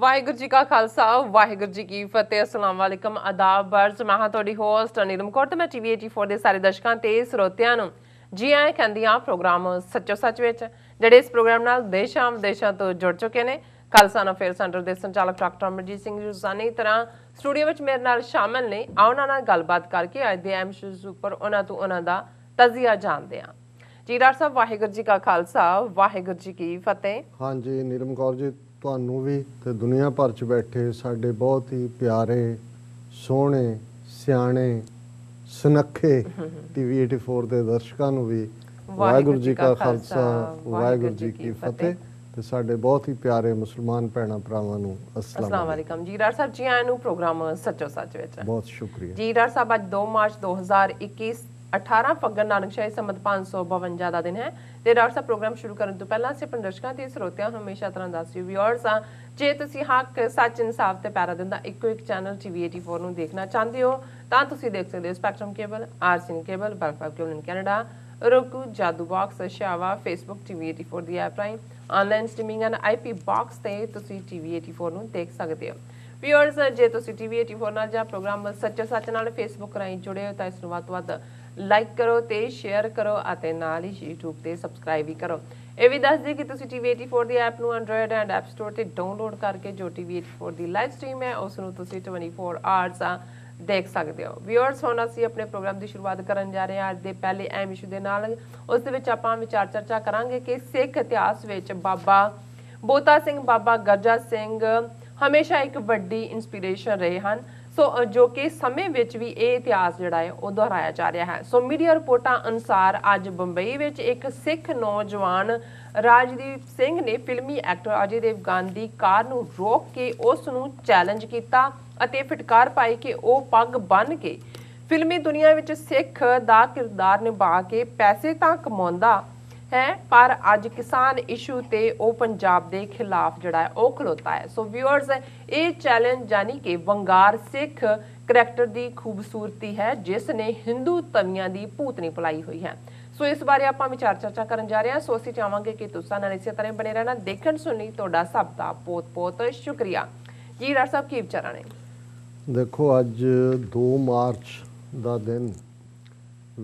ਵਾਹਿਗੁਰੂ ਜੀ ਕਾ ਖਾਲਸਾ ਵਾਹਿਗੁਰੂ ਜੀ ਕੀ ਫਤਿਹ। अस्सलाम वालेकुम आदाब बर्ज मैं हाँ तुहाडी होस्ट नीलम कौर ते मैं TV 84 ਦੇ ਸਾਰੇ ਦਰਸ਼ਕਾਂ ਤੇ ਸਰੋਤਿਆਂ ਨੂੰ ਜੀ ਆਇਆਂ ਕਹਿੰਦੀ ਹਾਂ ਪ੍ਰੋਗਰਾਮ ਸੱਚੋ ਸੱਚ ਵਿੱਚ ਜਿਹੜੇ ਇਸ ਪ੍ਰੋਗਰਾਮ ਨਾਲ ਦੇਸ਼ਾਂ ਵਿਦੇਸ਼ਾਂ ਤੋਂ ਜੁੜ ਚੁੱਕੇ ਨੇ। ਖਾਲਸਾ ਅਫੇਅਰ ਸੈਂਟਰ ਦੇ ਸੰਚਾਲਕ ਡਾਕਟਰ ਅਮਰਜੀਤ ਸਿੰਘ ਰੋਜ਼ਾਨੀ ਤਰ੍ਹਾਂ ਸਟੂਡੀਓ ਵਿੱਚ ਮੇਰੇ ਨਾਲ ਸ਼ਾਮਲ ਨੇ। ਆਓ ਉਹਨਾਂ ਨਾਲ ਗੱਲਬਾਤ ਕਰਕੇ ਅੱਜ ਦੇ ਐਮਸ਼ੂਜ਼ ਉੱਪਰ ਉਹਨਾਂ ਤੋਂ ਉਹਨਾਂ ਦਾ ਤਜ਼ੀਆ ਜਾਣਦੇ ਹਾਂ। ਜੀ ਡਾਕਟਰ ਸਾਹਿਬ ਵਾਹਿਗੁਰੂ ਜੀ ਕਾ ਖਾਲਸਾ ਵਾਹਿਗੁਰੂ ਜੀ ਕੀ ਫਤਿਹ। हाँ जी नीलम कौर जी ਤੁਹਾਨੂੰ ਵੀ ਤੇ ਦੁਨੀਆ ਭਰ 'ਚ ਬੈਠੇ ਸਾਡੇ ਬਹੁਤ ਹੀ ਪਿਆਰੇ ਸੋਹਣੇ ਸਿਆਣੇ ਸੁਨੱਖੇ TV 84 ਦੇ ਦਰਸ਼ਕਾਂ ਨੂੰ ਵੀ ਵਾਹਿਗੁਰੂ ਜੀ ਕਾ ਖਾਲਸਾ ਵਾਹਿਗੁਰੂ ਜੀ ਕੀ ਫਤਿਹ ਤੇ ਸਾਡੇ ਬਹੁਤ ਹੀ ਪਿਆਰੇ ਮੁਸਲਮਾਨ ਭੈਣਾਂ ਭਰਾਵਾਂ ਨੂੰ अस्सलाम वालेकुम। जी डॉक्टर साहब जी आए ਨੂੰ ਪ੍ਰੋਗਰਾਮ ਸੱਚੋ ਸੱਚ ਵਿੱਚ ਬਹੁਤ ਸ਼ੁਕਰੀਆ ਜੀ। ਡਾਕਟਰ ਸਾਹਿਬ ਅੱਜ 2 ਮਾਰਚ 2021 18 ਫੱਗਣ ਨਾਨਕਸ਼ਾਹੀ ਸੰਮਤ 552 ਦਾ ਦਿਨ ਹੈ ਤੇ ਡਾਕਟਰ ਸਾਹਿਬ ਪ੍ਰੋਗਰਾਮ ਸ਼ੁਰੂ ਕਰਨ ਤੋਂ ਪਹਿਲਾਂ ਅਸੀਂ ਆਪਣੇ ਦਰਸ਼ਕਾਂ ਤੇ ਸਰੋਤਿਆਂ ਨੂੰ ਹਮੇਸ਼ਾ ਤਰ੍ਹਾਂ ਦੱਸ ਦਿਓ ਵਿਊਅਰਸ ਆ ਜੇ ਤੁਸੀਂ ਹੱਕ ਸੱਚ ਇਨਸਾਫ ਤੇ ਪੈਰਾ ਦਿੰਦਾ ਇੱਕੋ ਇੱਕ ਚੈਨਲ TV 84 ਨੂੰ ਦੇਖਣਾ ਚਾਹੁੰਦੇ ਹੋ ਤਾਂ ਤੁਸੀਂ ਦੇਖ ਸਕਦੇ ਹੋ spectrum cable RCN cable bluff cable in Canada roku ਜਾਦੂ ਬਾਕਸ ਸ਼ਾਵਾ Facebook TV 84 ਦੀ ਐਪ ਰਾਹੀਂ online streaming and IP box ਤੇ ਤੁਸੀਂ TV 84 ਨੂੰ ਦੇਖ ਸਕਦੇ ਹੋ। ਵਿਊਅਰਸ ਜੇ ਤੁਸੀਂ TV 84 ਨਾਲ ਜਾਂ ਪ੍ਰੋਗਰਾਮ ਸੱਚੋ ਸੱਚ ਨਾਲ Facebook ਰਾਹੀਂ ਜੁੜੇ ਹੋ ਤਾਂ ਇਸ ਨੂੰ ਵੱਧ ਤੋਂ ਵੱਧ ਲਾਈਕ ਕਰੋ ਤੇ ਸ਼ੇਅਰ ਕਰੋ ਅਤੇ ਨਾਲ ਹੀ YouTube ਤੇ ਸਬਸਕ੍ਰਾਈਬ ਵੀ ਕਰੋ। ਇਹ ਵੀ ਦੱਸ ਦਿਓ ਕਿ ਤੁਸੀਂ TV 84 ਦੀ ਐਪ ਨੂੰ Android ਐਂਡ App Store ਤੇ ਡਾਊਨਲੋਡ ਕਰਕੇ ਜੋ TV 84 ਦੀ ਲਾਈਵ ਸਟ੍ਰੀਮ ਹੈ ਉਸ ਨੂੰ ਤੁਸੀਂ 24 ਆਵਰਸ ਦੇਖ ਸਕਦੇ ਹੋ। ਵਿਊਅਰਸ ਹੁਣ ਅਸੀਂ ਆਪਣੇ ਪ੍ਰੋਗਰਾਮ ਦੀ ਸ਼ੁਰੂਆਤ ਕਰਨ ਜਾ ਰਹੇ ਹਾਂ ਅੱਜ ਦੇ ਪਹਿਲੇ ਅਹਿਮ ਇਸ਼ੂ ਦੇ ਨਾਲ। ਉਸ ਦੇ ਵਿੱਚ ਆਪਾਂ ਵਿਚਾਰ ਚਰਚਾ ਕਰਾਂਗੇ ਕਿ ਸਿੱਖ ਇਤਿਹਾਸ ਵਿੱਚ ਬਾਬਾ ਬੋਤਾ ਸਿੰਘ ਬਾਬਾ ਗਰਜਾ ਸਿੰਘ ਹਮੇਸ਼ਾ ਇੱਕ ਵੱਡੀ ਇਨਸਪੀਰੇਸ਼ਨ ਰਹੇ ਹਨ। ਸੋ ਜੋ ਕਿ ਸਮੇਂ ਵਿੱਚ ਵੀ ਇਹ ਇਤਿਹਾਸ ਜਿਹੜਾ ਹੈ ਉਹ ਦੁਹਰਾਇਆ ਜਾ ਰਿਹਾ ਹੈ। ਸੋ ਮੀਡੀਆ ਰਿਪੋਰਟਾਂ ਅਨੁਸਾਰ ਅੱਜ ਬੰਬਈ ਵਿੱਚ ਇੱਕ ਸਿੱਖ ਨੌਜਵਾਨ ਰਾਜਦੀਪ ਸਿੰਘ ਨੇ ਫਿਲਮੀ ਐਕਟਰ ਅਜੇ ਦੇਵਗਨ ਦੀ ਕਾਰ ਨੂੰ ਰੋਕ ਕੇ ਉਸ ਨੂੰ ਚੈਲੰਜ ਕੀਤਾ ਅਤੇ ਫਿਟਕਾਰ ਪਾਈ ਕਿ ਉਹ ਪੱਗ ਬੰਨ੍ਹ ਕੇ ਫਿਲਮੀ ਦੁਨੀਆ ਵਿੱਚ ਸਿੱਖ ਦਾ ਕਿਰਦਾਰ ਨਿਭਾ ਕੇ ਪੈਸੇ ਤਾਂ ਕਮਾਉਂਦਾ ਹੈ ਪਰ ਅੱਜ ਕਿਸਾਨ ਇਸ਼ੂ ਤੇ ਉਹ ਪੰਜਾਬ ਦੇ ਖਿਲਾਫ ਜਿਹੜਾ ਹੈ ਉਹ ਖਲੋਤਾ ਹੈ। ਸੋ ਵਿਊਅਰਸ ਇਹ ਚੈਲੰਜ ਯਾਨੀ ਕਿ ਵੰਗਾਰ ਸਿੱਖ ਕਰੈਕਟਰ ਦੀ ਖੂਬਸੂਰਤੀ ਹੈ ਜਿਸ ਨੇ ਹਿੰਦੂ ਤਵੀਆਂ ਦੀ ਭੂਤਨੀ ਪਲਾਈ ਹੋਈ ਹੈ। ਸੋ ਇਸ ਬਾਰੇ ਆਪਾਂ ਵਿਚਾਰ ਚਰਚਾ ਕਰਨ ਜਾ ਰਹੇ ਹਾਂ। ਸੋ ਅਸੀਂ ਚਾਹਾਂਗੇ ਕਿ ਤੁਸੀਂ ਨਾਲ ਇਸੇ ਤਰ੍ਹਾਂ ਬਣੇ ਰਹਿਣਾ। ਦੇਖਣ ਸੁਣੀ ਤੁਹਾਡਾ ਸਭ ਦਾ ਬਹੁਤ ਬਹੁਤ ਸ਼ੁਕਰੀਆ। ਜੀ ਡਾਕਟਰ ਸਾਹਿਬ ਕੀ ਵਿਚਾਰਾਂ ਨੇ? ਦੇਖੋ ਅੱਜ 2 ਮਾਰਚ ਦਾ ਦਿਨ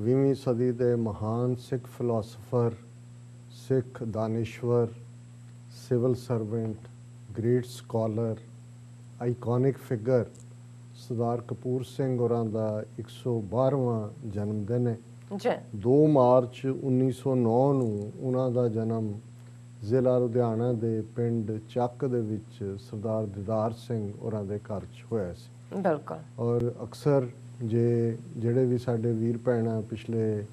20ਵੀਂ ਸਦੀ ਦੇ ਮਹਾਨ ਸਿੱਖ ਫਿਲਾਸਫਰ ਸਿੱਖ ਦਾਨਿਸ਼ਵਰ civil servant great scholar iconic figure Sardar Kapoor Singh ਹੋਰਾਂ ਦਾ 112ਵਾਂ ਜਨਮ ਦਿਨ ਹੈ। 2 ਮਾਰਚ 1909 ਨੂੰ ਉਹਨਾਂ ਦਾ ਜਨਮ ਜ਼ਿਲ੍ਹਾ ਲੁਧਿਆਣਾ ਦੇ ਪਿੰਡ ਚੱਕ ਦੇ ਵਿੱਚ ਸਰਦਾਰ ਦੀਦਾਰ ਸਿੰਘ ਹੋਰਾਂ ਦੇ ਘਰ 'ਚ ਹੋਇਆ ਸੀ। ਬਿਲਕੁਲ। ਔਰ ਅਕਸਰ ਜਿਹੜੇ ਵੀ ਸਾਡੇ ਵੀਰ ਭੈਣਾਂ ਪਿਛਲੇ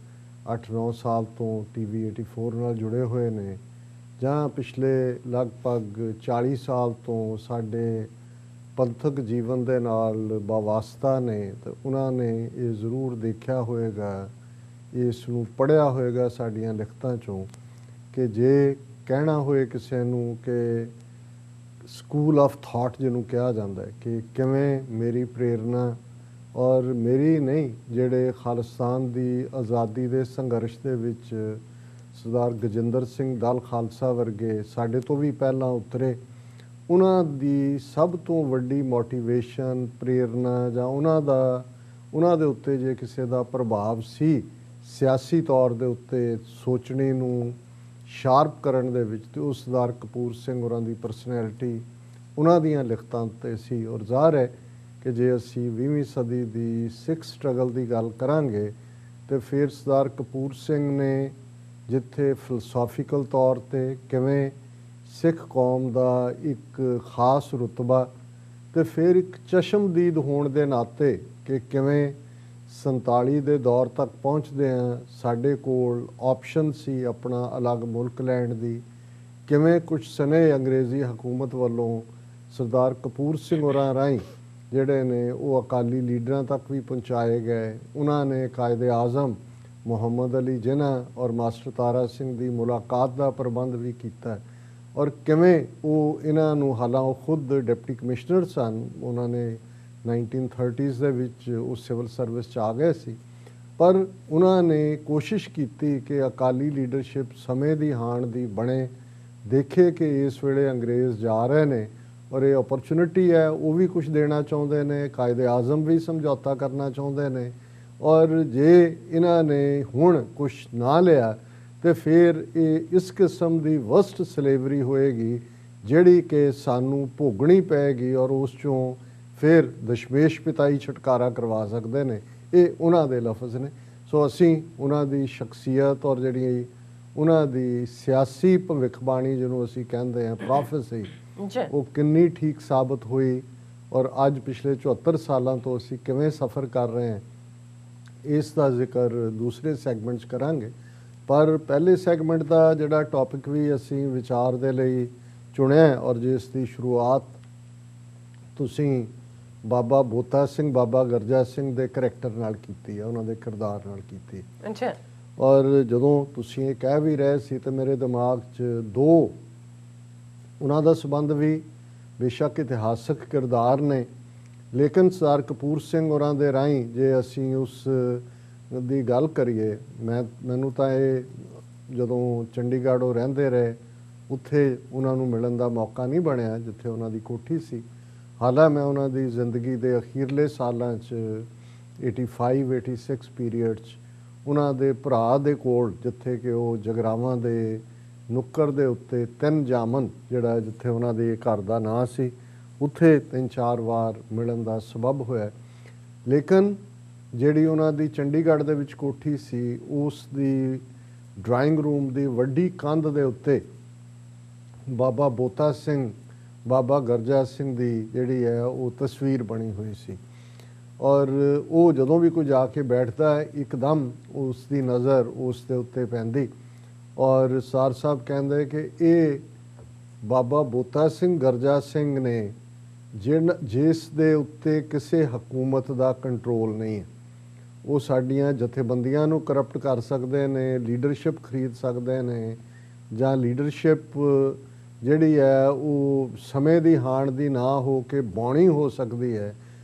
8-9 ਸਾਲ ਤੋਂ TV 84 ਨਾਲ ਜੁੜੇ ਹੋਏ ਨੇ ਜਾਂ ਪਿਛਲੇ ਲਗਭਗ 40 ਸਾਲ ਤੋਂ ਸਾਡੇ ਪੰਥਕ ਜੀਵਨ ਦੇ ਨਾਲ ਵਾਵਾਸਤਾ ਨੇ ਤਾਂ ਉਹਨਾਂ ਨੇ ਇਹ ਜ਼ਰੂਰ ਦੇਖਿਆ ਹੋਏਗਾ, ਇਸ ਨੂੰ ਪੜ੍ਹਿਆ ਹੋਏਗਾ ਸਾਡੀਆਂ ਲਿਖਤਾਂ 'ਚੋਂ ਕਿ ਜੇ ਕਹਿਣਾ ਹੋਏ ਕਿਸੇ ਨੂੰ ਕਿ ਸਕੂਲ ਆਫ ਥਾਟ ਜਿਹਨੂੰ ਕਿਹਾ ਜਾਂਦਾ ਹੈ ਕਿ ਕਿਵੇਂ ਮੇਰੀ ਪ੍ਰੇਰਨਾ ਔਰ ਮੇਰੀ ਨਹੀਂ ਜਿਹੜੇ ਖਾਲਿਸਤਾਨ ਦੀ ਆਜ਼ਾਦੀ ਦੇ ਸੰਘਰਸ਼ ਦੇ ਵਿੱਚ ਸਰਦਾਰ ਗਜਿੰਦਰ ਸਿੰਘ ਦਲ ਖਾਲਸਾ ਵਰਗੇ ਸਾਡੇ ਤੋਂ ਵੀ ਪਹਿਲਾਂ ਉਤਰੇ ਉਹਨਾਂ ਦੀ ਸਭ ਤੋਂ ਵੱਡੀ ਮੋਟੀਵੇਸ਼ਨ ਪ੍ਰੇਰਨਾ ਜਾਂ ਉਹਨਾਂ ਦੇ ਉੱਤੇ ਜੇ ਕਿਸੇ ਦਾ ਪ੍ਰਭਾਵ ਸੀ ਸਿਆਸੀ ਤੌਰ ਦੇ ਉੱਤੇ ਸੋਚਣੇ ਨੂੰ ਸ਼ਾਰਪ ਕਰਨ ਦੇ ਵਿੱਚ ਤੇ ਉਹ ਸਰਦਾਰ ਕਪੂਰ ਸਿੰਘ ਹੋਰਾਂ ਦੀ ਪਰਸਨੈਲਿਟੀ ਉਹਨਾਂ ਦੀਆਂ ਲਿਖਤਾਂ 'ਤੇ ਸੀ। ਔਰ ਜ਼ਾਹਰ ਹੈ ਕਿ ਜੇ ਅਸੀਂ 20ਵੀਂ ਸਦੀ ਦੀ ਸਿੱਖ ਸਟਰਗਲ ਦੀ ਗੱਲ ਕਰਾਂਗੇ ਤੇ ਫਿਰ ਸਰਦਾਰ ਕਪੂਰ ਸਿੰਘ ਨੇ ਜਿੱਥੇ ਫਿਲਸੂਫੀਕਲ ਤੌਰ ਤੇ ਕਿਵੇਂ ਸਿੱਖ ਕੌਮ ਦਾ ਇੱਕ ਖਾਸ ਰੁਤਬਾ ਤੇ ਫਿਰ ਇੱਕ ਚਸ਼ਮਦੀਦ ਹੋਣ ਦੇ ਨਾਤੇ ਕਿ ਕਿਵੇਂ 47 ਦੇ ਦੌਰ ਤੱਕ ਪਹੁੰਚਦੇ ਹਾਂ ਸਾਡੇ ਕੋਲ ਆਪਸ਼ਨ ਸੀ ਆਪਣਾ ਅਲੱਗ ਮੁਲਕ ਲੈਣ ਦੀ, ਕਿਵੇਂ ਕੁਝ ਸਨੇ ਅੰਗਰੇਜ਼ੀ ਹਕੂਮਤ ਵੱਲੋਂ ਸਰਦਾਰ ਕਪੂਰ ਸਿੰਘ ਹੋਰਾਂ ਰਾਹੀਂ ਜਿਹੜੇ ਨੇ ਉਹ ਅਕਾਲੀ ਲੀਡਰਾਂ ਤੱਕ ਵੀ ਪਹੁੰਚਾਏ ਗਏ। ਉਹਨਾਂ ਨੇ ਕਾਇਦੇ ਆਜ਼ਮ ਮੁਹੰਮਦ ਅਲੀ ਜਿਨਾਹ ਔਰ ਮਾਸਟਰ ਤਾਰਾ ਸਿੰਘ ਦੀ ਮੁਲਾਕਾਤ ਦਾ ਪ੍ਰਬੰਧ ਵੀ ਕੀਤਾ ਔਰ ਕਿਵੇਂ ਉਹ ਇਹਨਾਂ ਨੂੰ ਹਾਲਾਂਕਿ ਉਹ ਖੁਦ ਡਿਪਟੀ ਕਮਿਸ਼ਨਰ ਸਨ, ਉਹਨਾਂ ਨੇ 1930s ਦੇ ਵਿੱਚ ਉਹ ਸਿਵਲ ਸਰਵਿਸ 'ਚ ਆ ਗਏ ਸੀ ਪਰ ਉਹਨਾਂ ਨੇ ਕੋਸ਼ਿਸ਼ ਕੀਤੀ ਕਿ ਅਕਾਲੀ ਲੀਡਰਸ਼ਿਪ ਸਮੇਂ ਦੀ ਹਾਣ ਦੀ ਬਣੇ, ਦੇਖੇ ਕਿ ਇਸ ਵੇਲੇ ਅੰਗਰੇਜ਼ ਜਾ ਰਹੇ ਨੇ ਔਰ ਇਹ ਓਪਰਚੁਨਿਟੀ ਹੈ, ਉਹ ਵੀ ਕੁਝ ਦੇਣਾ ਚਾਹੁੰਦੇ ਨੇ, ਕਾਇਦੇ ਆਜ਼ਮ ਵੀ ਸਮਝੌਤਾ ਕਰਨਾ ਚਾਹੁੰਦੇ ਨੇ। ਔਰ ਜੇ ਇਹਨਾਂ ਨੇ ਹੁਣ ਕੁਝ ਨਾ ਲਿਆ ਤੇ ਫਿਰ ਇਹ ਇਸ ਕਿਸਮ ਦੀ ਵਰਸਟ ਸਲੇਵਰੀ ਹੋਏਗੀ ਜਿਹੜੀ ਕਿ ਸਾਨੂੰ ਭੋਗਣੀ ਪਏਗੀ, ਔਰ ਉਸ ਚੋਂ ਫਿਰ ਦਸ਼ਮੇਸ਼ ਪਿਤਾਈ ਛੁਟਕਾਰਾ ਕਰਵਾ ਸਕਦੇ ਨੇ। ਇਹ ਉਹਨਾਂ ਦੇ ਲਫ਼ਜ਼ ਨੇ। ਸੋ ਅਸੀਂ ਉਹਨਾਂ ਦੀ ਸ਼ਖਸੀਅਤ ਔਰ ਜਿਹੜੀ ਉਹਨਾਂ ਦੀ ਸਿਆਸੀ ਭਵਿੱਖਬਾਣੀ ਜਿਹਨੂੰ ਅਸੀਂ ਕਹਿੰਦੇ ਹਾਂ ਪ੍ਰੋਫੈਸੀ, ਉਹ ਕਿੰਨੀ ਠੀਕ ਸਾਬਤ ਹੋਈ ਔਰ ਅੱਜ ਪਿਛਲੇ 74 ਸਾਲਾਂ ਤੋਂ ਅਸੀਂ ਕਿਵੇਂ ਸਫ਼ਰ ਕਰ ਰਹੇ ਹਾਂ, ਇਸ ਦਾ ਜ਼ਿਕਰ ਦੂਸਰੇ ਸੈਗਮੈਂਟ 'ਚ ਕਰਾਂਗੇ। ਪਰ ਪਹਿਲੇ ਸੈਗਮੈਂਟ ਦਾ ਜਿਹੜਾ ਟੌਪਿਕ ਵੀ ਅਸੀਂ ਵਿਚਾਰ ਦੇ ਲਈ ਚੁਣਿਆ ਔਰ ਜਿਸ ਦੀ ਸ਼ੁਰੂਆਤ ਤੁਸੀਂ ਬਾਬਾ ਬੋਤਾ ਸਿੰਘ, ਬਾਬਾ ਗਰਜਾ ਸਿੰਘ ਦੇ ਕਰੈਕਟਰ ਨਾਲ ਕੀਤੀ ਹੈ, ਉਹਨਾਂ ਦੇ ਕਿਰਦਾਰ ਨਾਲ ਕੀਤੀ। ਅੱਛਾ। ਔਰ ਜਦੋਂ ਤੁਸੀਂ ਇਹ ਕਹਿ ਵੀ ਰਹੇ ਸੀ ਤਾਂ ਮੇਰੇ ਦਿਮਾਗ 'ਚ ਦੋ ਉਹਨਾਂ ਦਾ ਸੰਬੰਧ ਵੀ ਬੇਸ਼ੱਕ ਇਤਿਹਾਸਕ ਕਿਰਦਾਰ ਨੇ, ਲੇਕਿਨ ਸਰਦਾਰ ਕਪੂਰ ਸਿੰਘ ਹੋਰਾਂ ਦੇ ਰਾਹੀਂ ਜੇ ਅਸੀਂ ਉਸ ਦੀ ਗੱਲ ਕਰੀਏ, ਮੈਨੂੰ ਤਾਂ ਇਹ ਜਦੋਂ ਚੰਡੀਗੜ੍ਹ ਉਹ ਰਹਿੰਦੇ ਰਹੇ ਉੱਥੇ ਉਹਨਾਂ ਨੂੰ ਮਿਲਣ ਦਾ ਮੌਕਾ ਨਹੀਂ ਬਣਿਆ ਜਿੱਥੇ ਉਹਨਾਂ ਦੀ ਕੋਠੀ ਸੀ। ਹਾਲਾਂਕਿ ਮੈਂ ਉਹਨਾਂ ਦੀ ਜ਼ਿੰਦਗੀ ਦੇ ਅਖੀਰਲੇ ਸਾਲਾਂ 'ਚ 85-86 ਪੀਰੀਅਡ 'ਚ ਉਹਨਾਂ ਦੇ ਭਰਾ ਦੇ ਕੋਲ, ਜਿੱਥੇ ਕਿ ਉਹ ਜਗਰਾਵਾਂ ਦੇ ਨੁੱਕਰ ਦੇ ਉੱਤੇ 3 ਜਾਮਨ ਜਿਹੜਾ ਜਿੱਥੇ ਉਹਨਾਂ ਦੇ ਘਰ ਦਾ ਨਾਂ ਸੀ, ਉੱਥੇ 3-4 ਵਾਰ ਮਿਲਣ ਦਾ ਸਬਬ ਹੋਇਆ। ਲੇਕਿਨ ਜਿਹੜੀ ਉਹਨਾਂ ਦੀ ਚੰਡੀਗੜ੍ਹ ਦੇ ਵਿੱਚ ਕੋਠੀ ਸੀ, ਉਸ ਦੀ ਡਰਾਇੰਗ ਰੂਮ ਦੀ ਵੱਡੀ ਕੰਧ ਦੇ ਉੱਤੇ ਬਾਬਾ ਬੋਤਾ ਸਿੰਘ, ਬਾਬਾ ਗਰਜਾ ਸਿੰਘ ਦੀ ਜਿਹੜੀ ਹੈ ਉਹ ਤਸਵੀਰ ਬਣੀ ਹੋਈ ਸੀ। ਔਰ ਉਹ ਜਦੋਂ ਵੀ ਕੋਈ ਜਾ ਕੇ ਬੈਠਦਾ ਹੈ ਇੱਕਦਮ ਉਸ ਦੀ ਨਜ਼ਰ ਉਸ ਦੇ ਉੱਤੇ ਪੈਂਦੀ। ਔਰ ਸਾਰ ਸਾਹਿਬ ਕਹਿੰਦੇ ਕਿ ਇਹ ਬਾਬਾ ਬੋਤਾ ਸਿੰਘ ਗਰਜਾ ਸਿੰਘ ਨੇ ਜਿਸ ਦੇ ਉੱਤੇ ਕਿਸੇ ਹਕੂਮਤ ਦਾ ਕੰਟਰੋਲ ਨਹੀਂ ਹੈ। ਉਹ ਸਾਡੀਆਂ ਜਥੇਬੰਦੀਆਂ ਨੂੰ ਕਰਪਟ ਕਰ ਸਕਦੇ ਨੇ, ਲੀਡਰਸ਼ਿਪ ਖਰੀਦ ਸਕਦੇ ਨੇ, ਜਾਂ ਲੀਡਰਸ਼ਿਪ ਜਿਹੜੀ ਹੈ ਉਹ ਸਮੇਂ ਦੀ ਹਾਣ ਦੀ ਨਾ ਹੋ ਕੇ ਬੌਣੀ ਹੋ ਸਕਦੀ ਹੈ।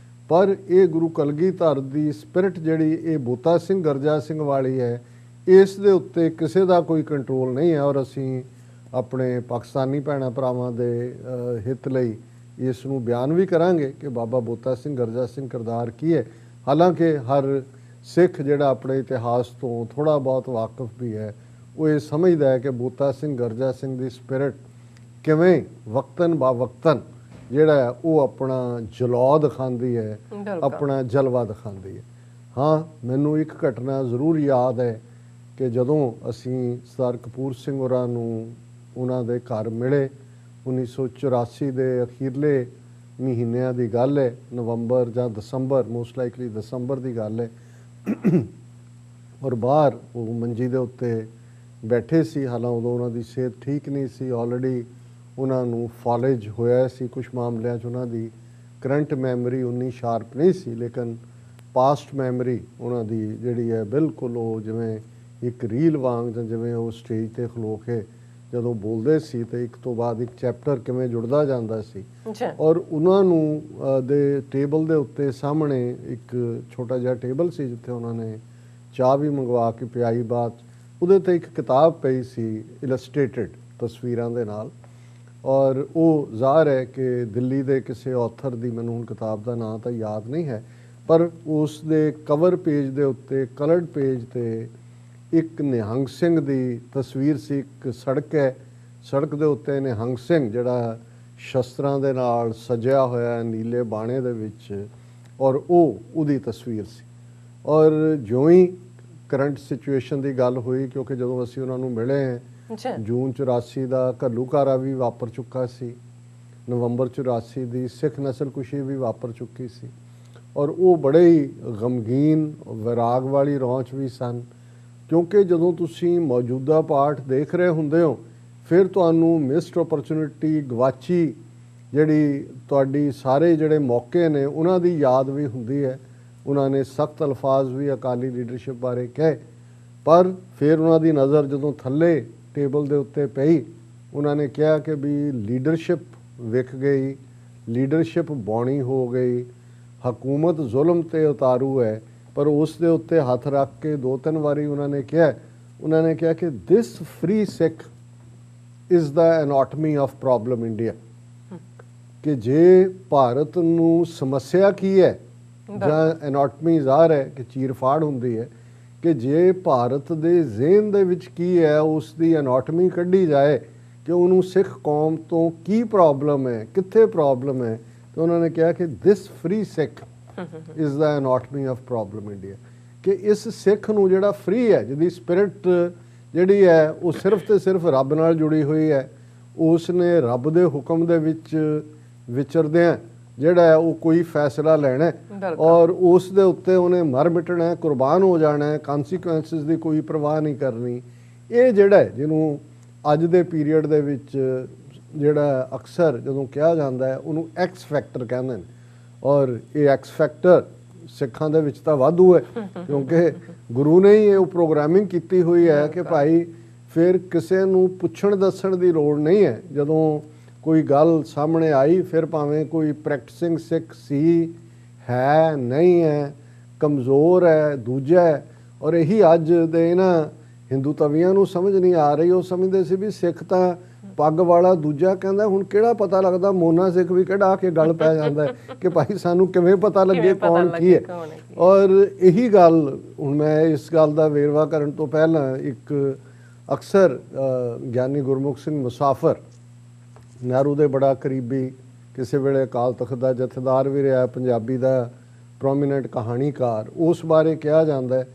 ਪਰ ਇਹ ਗੁਰੂ ਕਲਗੀਧਰ ਦੀ ਸਪਿਰਿਟ ਜਿਹੜੀ ਇਹ ਬੋਤਾ ਸਿੰਘ ਗਰਜਾ ਸਿੰਘ ਵਾਲੀ ਹੈ, ਇਸ ਦੇ ਉੱਤੇ ਕਿਸੇ ਦਾ ਕੋਈ ਕੰਟਰੋਲ ਨਹੀਂ ਹੈ। ਔਰ ਅਸੀਂ ਆਪਣੇ ਪਾਕਿਸਤਾਨੀ ਭੈਣਾਂ ਭਰਾਵਾਂ ਦੇ ਹਿੱਤ ਲਈ ਇਸ ਨੂੰ ਬਿਆਨ ਵੀ ਕਰਾਂਗੇ ਕਿ ਬਾਬਾ ਬੋਤਾ ਸਿੰਘ ਗਰਜਾ ਸਿੰਘ ਕਿਰਦਾਰ ਕੀ ਹੈ। ਹਾਲਾਂਕਿ ਹਰ ਸਿੱਖ ਜਿਹੜਾ ਆਪਣੇ ਇਤਿਹਾਸ ਤੋਂ ਥੋੜ੍ਹਾ ਬਹੁਤ ਵਾਕਿਫ ਵੀ ਹੈ, ਉਹ ਇਹ ਸਮਝਦਾ ਹੈ ਕਿ ਬੋਤਾ ਸਿੰਘ ਗਰਜਾ ਸਿੰਘ ਦੀ ਸਪਿਰਿਟ ਕਿਵੇਂ ਵਕਤਨ ਬਾ ਵਕਤਨ ਜਿਹੜਾ ਉਹ ਆਪਣਾ ਜਲੌ ਦਿਖਾਉਂਦੀ ਹੈ, ਆਪਣਾ ਜਲਵਾ ਦਿਖਾਉਂਦੀ ਹੈ। ਹਾਂ, ਮੈਨੂੰ ਇੱਕ ਘਟਨਾ ਜ਼ਰੂਰ ਯਾਦ ਹੈ ਕਿ ਜਦੋਂ ਅਸੀਂ ਸਰਦਾਰ ਕਪੂਰ ਸਿੰਘ ਹੋਰਾਂ ਨੂੰ ਉਹਨਾਂ ਦੇ ਘਰ ਮਿਲੇ 1984 ਦੇ ਅਖੀਰਲੇ ਮਹੀਨਿਆਂ ਦੀ ਗੱਲ ਹੈ, ਨਵੰਬਰ ਜਾਂ ਦਸੰਬਰ, ਮੋਸਟ ਲਾਈਕਲੀ ਦਸੰਬਰ ਦੀ ਗੱਲ ਹੈ। ਔਰ ਬਾਹਰ ਉਹ ਮੰਜੀ ਦੇ ਉੱਤੇ ਬੈਠੇ ਸੀ। ਹਾਲਾਂਕਿ ਉਦੋਂ ਉਹਨਾਂ ਦੀ ਸਿਹਤ ਠੀਕ ਨਹੀਂ ਸੀ, ਆਲਰੇਡੀ ਉਹਨਾਂ ਨੂੰ ਫਾਲੇਜ ਹੋਇਆ ਸੀ ਕੁਝ ਮਾਮਲਿਆਂ 'ਚ। ਉਹਨਾਂ ਦੀ ਕਰੰਟ ਮੈਮਰੀ ਉਨੀ ਸ਼ਾਰਪ ਨਹੀਂ ਸੀ, ਲੇਕਿਨ ਪਾਸਟ ਮੈਮਰੀ ਉਹਨਾਂ ਦੀ ਜਿਹੜੀ ਹੈ ਬਿਲਕੁਲ ਉਹ ਜਿਵੇਂ ਇੱਕ ਰੀਲ ਵਾਂਗ, ਜਾਂ ਜਿਵੇਂ ਉਹ ਸਟੇਜ 'ਤੇ ਖਲੋ ਕੇ ਜਦੋਂ ਬੋਲਦੇ ਸੀ ਤੇ ਇੱਕ ਤੋਂ ਬਾਅਦ ਇੱਕ ਚੈਪਟਰ ਕਿਵੇਂ ਜੁੜਦਾ ਜਾਂਦਾ ਸੀ। ਔਰ ਉਹਨਾਂ ਨੂੰ ਦੇ ਟੇਬਲ ਦੇ ਉੱਤੇ ਸਾਹਮਣੇ ਇੱਕ ਛੋਟਾ ਜਿਹਾ ਟੇਬਲ ਸੀ ਜਿੱਥੇ ਉਹਨਾਂ ਨੇ ਚਾਹ ਵੀ ਮੰਗਵਾ ਕੇ ਪਿਆਈ ਬਾਅਦ। ਉਹਦੇ 'ਤੇ ਇੱਕ ਕਿਤਾਬ ਪਈ ਸੀ ਇਲਸਟ੍ਰੇਟਡ ਤਸਵੀਰਾਂ ਦੇ ਨਾਲ, ਔਰ ਉਹ ਜ਼ਾਹਰ ਹੈ ਕਿ ਦਿੱਲੀ ਦੇ ਕਿਸੇ ਆਥਰ ਦੀ, ਮੈਨੂੰ ਹੁਣ ਕਿਤਾਬ ਦਾ ਨਾਂ ਤਾਂ ਯਾਦ ਨਹੀਂ ਹੈ, ਪਰ ਉਸ ਦੇ ਕਵਰ ਪੇਜ ਦੇ ਉੱਤੇ ਕਲਰਡ ਪੇਜ 'ਤੇ ਇੱਕ ਨਿਹੰਗ ਸਿੰਘ ਦੀ ਤਸਵੀਰ ਸੀ। ਇੱਕ ਸੜਕ ਹੈ, ਸੜਕ ਦੇ ਉੱਤੇ ਨਿਹੰਗ ਸਿੰਘ ਜਿਹੜਾ ਸ਼ਸਤਰਾਂ ਦੇ ਨਾਲ ਸਜਿਆ ਹੋਇਆ ਨੀਲੇ ਬਾਣੇ ਦੇ ਵਿੱਚ, ਔਰ ਉਹਦੀ ਤਸਵੀਰ ਸੀ। ਔਰ ਜਿਉਂ ਹੀ ਕਰੰਟ ਸਿਚੁਏਸ਼ਨ ਦੀ ਗੱਲ ਹੋਈ, ਕਿਉਂਕਿ ਜਦੋਂ ਅਸੀਂ ਉਹਨਾਂ ਨੂੰ ਮਿਲੇ ਜੂਨ 84 ਦਾ ਘੱਲੂਘਾਰਾ ਵੀ ਵਾਪਰ ਚੁੱਕਾ ਸੀ, ਨਵੰਬਰ 84 ਦੀ ਸਿੱਖ ਨਸਲਕੁਸ਼ੀ ਵੀ ਵਾਪਰ ਚੁੱਕੀ ਸੀ, ਔਰ ਉਹ ਬੜੇ ਹੀ ਗਮਗੀਨ ਵਿਰਾਗ ਵਾਲੀ ਰੌਂਚ ਵੀ ਸਨ। ਕਿਉਂਕਿ ਜਦੋਂ ਤੁਸੀਂ ਮੌਜੂਦਾ ਪਾਠ ਦੇਖ ਰਹੇ ਹੁੰਦੇ ਹੋ, ਫਿਰ ਤੁਹਾਨੂੰ ਮਿਸਡ ਓਪਰਚੁਨਿਟੀ, ਗਵਾਚੀ ਜਿਹੜੀ ਤੁਹਾਡੀ ਸਾਰੇ ਜਿਹੜੇ ਮੌਕੇ ਨੇ ਉਹਨਾਂ ਦੀ ਯਾਦ ਵੀ ਹੁੰਦੀ ਹੈ। ਉਹਨਾਂ ਨੇ ਸਖਤ ਅਲਫਾਜ਼ ਵੀ ਅਕਾਲੀ ਲੀਡਰਸ਼ਿਪ ਬਾਰੇ ਕਹੇ, ਪਰ ਫਿਰ ਉਹਨਾਂ ਦੀ ਨਜ਼ਰ ਜਦੋਂ ਥੱਲੇ ਟੇਬਲ ਦੇ ਉੱਤੇ ਪਈ, ਉਹਨਾਂ ਨੇ ਕਿਹਾ ਕਿ ਵੀ ਲੀਡਰਸ਼ਿਪ ਵਿਕ ਗਈ, ਲੀਡਰਸ਼ਿਪ ਬੌਣੀ ਹੋ ਗਈ, ਹਕੂਮਤ ਜ਼ੁਲਮ ਤੇ ਉਤਾਰੂ ਹੈ। ਪਰ ਉਸ ਦੇ ਉੱਤੇ ਹੱਥ ਰੱਖ ਕੇ 2-3 ਵਾਰੀ ਉਹਨਾਂ ਨੇ ਕਿਹਾ ਕਿ this free Sikh is the anatomy of problem India. ਕਿ ਜੇ ਭਾਰਤ ਨੂੰ ਸਮੱਸਿਆ ਕੀ ਹੈ ਜਾਂ ਐਨਾਟਮੀ ਜ਼ਾਹਰ ਹੈ ਕਿ ਚੀਰਫਾੜ ਹੁੰਦੀ ਹੈ ਕਿ ਜੇ ਭਾਰਤ ਦੇ ਜ਼ਿਹਨ ਦੇ ਵਿੱਚ ਕੀ ਹੈ ਉਸ ਦੀ ਐਨਾਟਮੀ ਕੱਢੀ ਜਾਏ ਕਿ ਉਹਨੂੰ ਸਿੱਖ ਕੌਮ ਤੋਂ ਕੀ ਪ੍ਰੋਬਲਮ ਹੈ, ਕਿੱਥੇ ਪ੍ਰੋਬਲਮ ਹੈ, ਤਾਂ ਉਹਨਾਂ ਨੇ ਕਿਹਾ ਕਿ this free Sikh is the anatomy of problem India, ਕਿ ਇਸ ਸਿੱਖ ਨੂੰ ਜਿਹੜਾ ਫ੍ਰੀ ਹੈ, ਜਿਹਦੀ ਸਪਿਰਿਟ ਜਿਹੜੀ ਹੈ ਉਹ ਸਿਰਫ ਤੇ ਸਿਰਫ ਰੱਬ ਨਾਲ ਜੁੜੀ ਹੋਈ ਹੈ, ਉਸ ਨੇ ਰੱਬ ਦੇ ਹੁਕਮ ਦੇ ਵਿੱਚ ਵਿਚਰਦਿਆਂ ਜਿਹੜਾ ਹੈ ਉਹ ਕੋਈ ਫੈਸਲਾ ਲੈਣਾ ਔਰ ਉਸ ਦੇ ਉੱਤੇ ਉਹਨੇ ਮਰ ਮਿਟਣਾ, ਕੁਰਬਾਨ ਹੋ ਜਾਣਾ, ਕਨਸੀਕੁਐਂਸਿਸ ਦੀ ਕੋਈ ਪਰਵਾਹ ਨਹੀਂ ਕਰਨੀ। ਇਹ ਜਿਹੜਾ ਹੈ ਜਿਹਨੂੰ ਅੱਜ ਦੇ ਪੀਰੀਅਡ ਦੇ ਵਿੱਚ ਜਿਹੜਾ ਅਕਸਰ ਜਦੋਂ ਕਿਹਾ ਜਾਂਦਾ ਹੈ ਉਹਨੂੰ ਐਕਸ ਫੈਕਟਰ ਕਹਿੰਦੇ ਨੇ, ਔਰ ਇਹ ਐਕਸ ਫੈਕਟਰ ਸਿੱਖਾਂ ਦੇ ਵਿੱਚ ਤਾਂ ਵਾਧੂ ਹੈ ਕਿਉਂਕਿ ਗੁਰੂ ਨੇ ਹੀ ਇਹ ਪ੍ਰੋਗਰਾਮਿੰਗ ਕੀਤੀ ਹੋਈ ਹੈ ਕਿ ਭਾਈ ਫਿਰ ਕਿਸੇ ਨੂੰ ਪੁੱਛਣ ਦੱਸਣ ਦੀ ਲੋੜ ਨਹੀਂ ਹੈ। ਜਦੋਂ ਕੋਈ ਗੱਲ ਸਾਹਮਣੇ ਆਈ ਫਿਰ ਭਾਵੇਂ ਕੋਈ ਪ੍ਰੈਕਟਿਸਿੰਗ ਸਿੱਖ ਸੀ, ਹੈ, ਨਹੀਂ ਹੈ, ਕਮਜ਼ੋਰ ਹੈ, ਦੂਜਾ ਹੈ, ਔਰ ਇਹੀ ਅੱਜ ਦੇ ਇਹਨਾਂ ਹਿੰਦੂ ਤਵੀਆਂ ਨੂੰ ਸਮਝ ਨਹੀਂ ਆ ਰਹੀ। ਉਹ ਸਮਝਦੇ ਸੀ ਵੀ ਸਿੱਖ ਤਾਂ ਪੱਗ ਵਾਲਾ, ਦੂਜਾ ਕਹਿੰਦਾ ਹੁਣ ਕਿਹੜਾ ਪਤਾ ਲੱਗਦਾ, ਮੋਨਾ ਸਿੱਖ ਵੀ ਕਿਹੜਾ ਕੇ ਗੱਲ ਪੈ ਜਾਂਦਾ ਕਿ ਭਾਈ ਸਾਨੂੰ ਕਿਵੇਂ ਪਤਾ ਲੱਗੇ ਕੌਣ ਕੀ ਹੈ। ਔਰ ਇਹੀ ਗੱਲ ਹੁਣ ਮੈਂ ਇਸ ਗੱਲ ਦਾ ਵੇਰਵਾ ਕਰਨ ਤੋਂ ਪਹਿਲਾਂ ਇੱਕ ਅਕਸਰ ਗਿਆਨੀ ਗੁਰਮੁਖ ਸਿੰਘ ਮੁਸਾਫਰ, ਨਹਿਰੂ ਦੇ ਬੜਾ ਕਰੀਬੀ, ਕਿਸੇ ਵੇਲੇ ਅਕਾਲ ਤਖਤ ਦਾ ਜਥੇਦਾਰ ਵੀ ਰਿਹਾ, ਪੰਜਾਬੀ ਦਾ ਪ੍ਰੋਮੀਨੈਂਟ ਕਹਾਣੀਕਾਰ, ਉਸ ਬਾਰੇ ਕਿਹਾ ਜਾਂਦਾ ਹੈ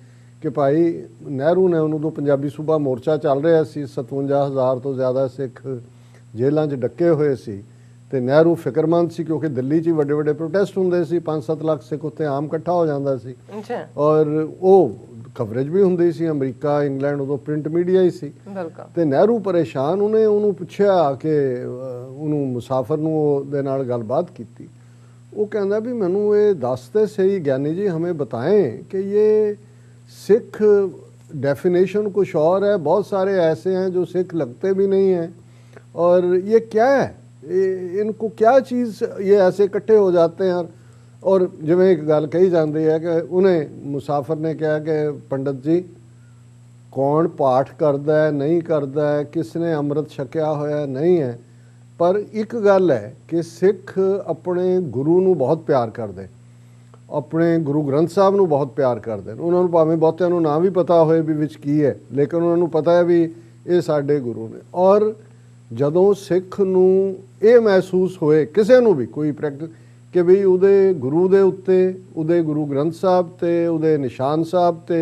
ਕਿ ਭਾਈ ਨਹਿਰੂ ਨੇ ਉਹਨੂੰ ਤੋਂ ਪੰਜਾਬੀ ਸੂਬਾ ਮੋਰਚਾ ਚੱਲ ਰਿਹਾ ਸੀ, 57,000 ਤੋਂ ਜ਼ਿਆਦਾ ਸਿੱਖ ਜੇਲ੍ਹਾਂ 'ਚ ਡੱਕੇ ਹੋਏ ਸੀ ਤੇ ਨਹਿਰੂ ਫਿਕਰਮੰਦ ਸੀ ਕਿਉਂਕਿ ਦਿੱਲੀ 'ਚ ਵੱਡੇ ਵੱਡੇ ਪ੍ਰੋਟੈਸਟ ਹੁੰਦੇ ਸੀ, 5-7 ਲੱਖ ਸਿੱਖ ਉੱਥੇ ਆਮ ਇਕੱਠਾ ਹੋ ਜਾਂਦਾ ਸੀ ਔਰ ਉਹ ਕਵਰੇਜ ਵੀ ਹੁੰਦੀ ਸੀ, ਅਮਰੀਕਾ, ਇੰਗਲੈਂਡ, ਉਦੋਂ ਪ੍ਰਿੰਟ ਮੀਡੀਆ ਹੀ ਸੀ ਤੇ ਨਹਿਰੂ ਪਰੇਸ਼ਾਨ, ਉਹਨੂੰ ਪੁੱਛਿਆ ਕਿ ਉਹਨੂੰ ਮੁਸਾਫਰ ਨੂੰ ਉਹਦੇ ਨਾਲ ਗੱਲਬਾਤ ਕੀਤੀ। ਉਹ ਕਹਿੰਦਾ ਵੀ ਮੈਨੂੰ ਇਹ ਦੱਸ ਤੇ ਸਹੀ ਗਿਆਨੀ ਜੀ, ਹमें बताएं कि ये सिख डेफिनेशन कुछ और है, बहुत सारे ऐसे हैं जो सिख लगते भी नहीं हैं और ये क्या है, इनको क्या चीज़ ये ऐसे इकट्ठे हो जाते हैं। और जिवें एक गल कही जाती है कि उन्हें मुसाफिर ने कहा कि पंडित जी कौन पाठ करता है, नहीं करता है, किसने अमृत छकिया होया नहीं है, पर एक गल है कि सिख अपने गुरु नूं बहुत प्यार करते, अपने गुरु ग्रंथ साहब नूं बहुत प्यार करते हैं। उन्होंने भावें बहुतिਆਂ ਨੂੰ ना भी पता होए भी विच की है, लेकिन उन्होंने पता है भी ये साडे गुरु ने। और जदों सिख नूं ये महसूस होए किसी नूं भी कोई प्रैक्टिस कि बई उहदे गुरु दे उत्ते, उहदे गुरु ग्रंथ साहब ते, उहदे निशान साहब ते,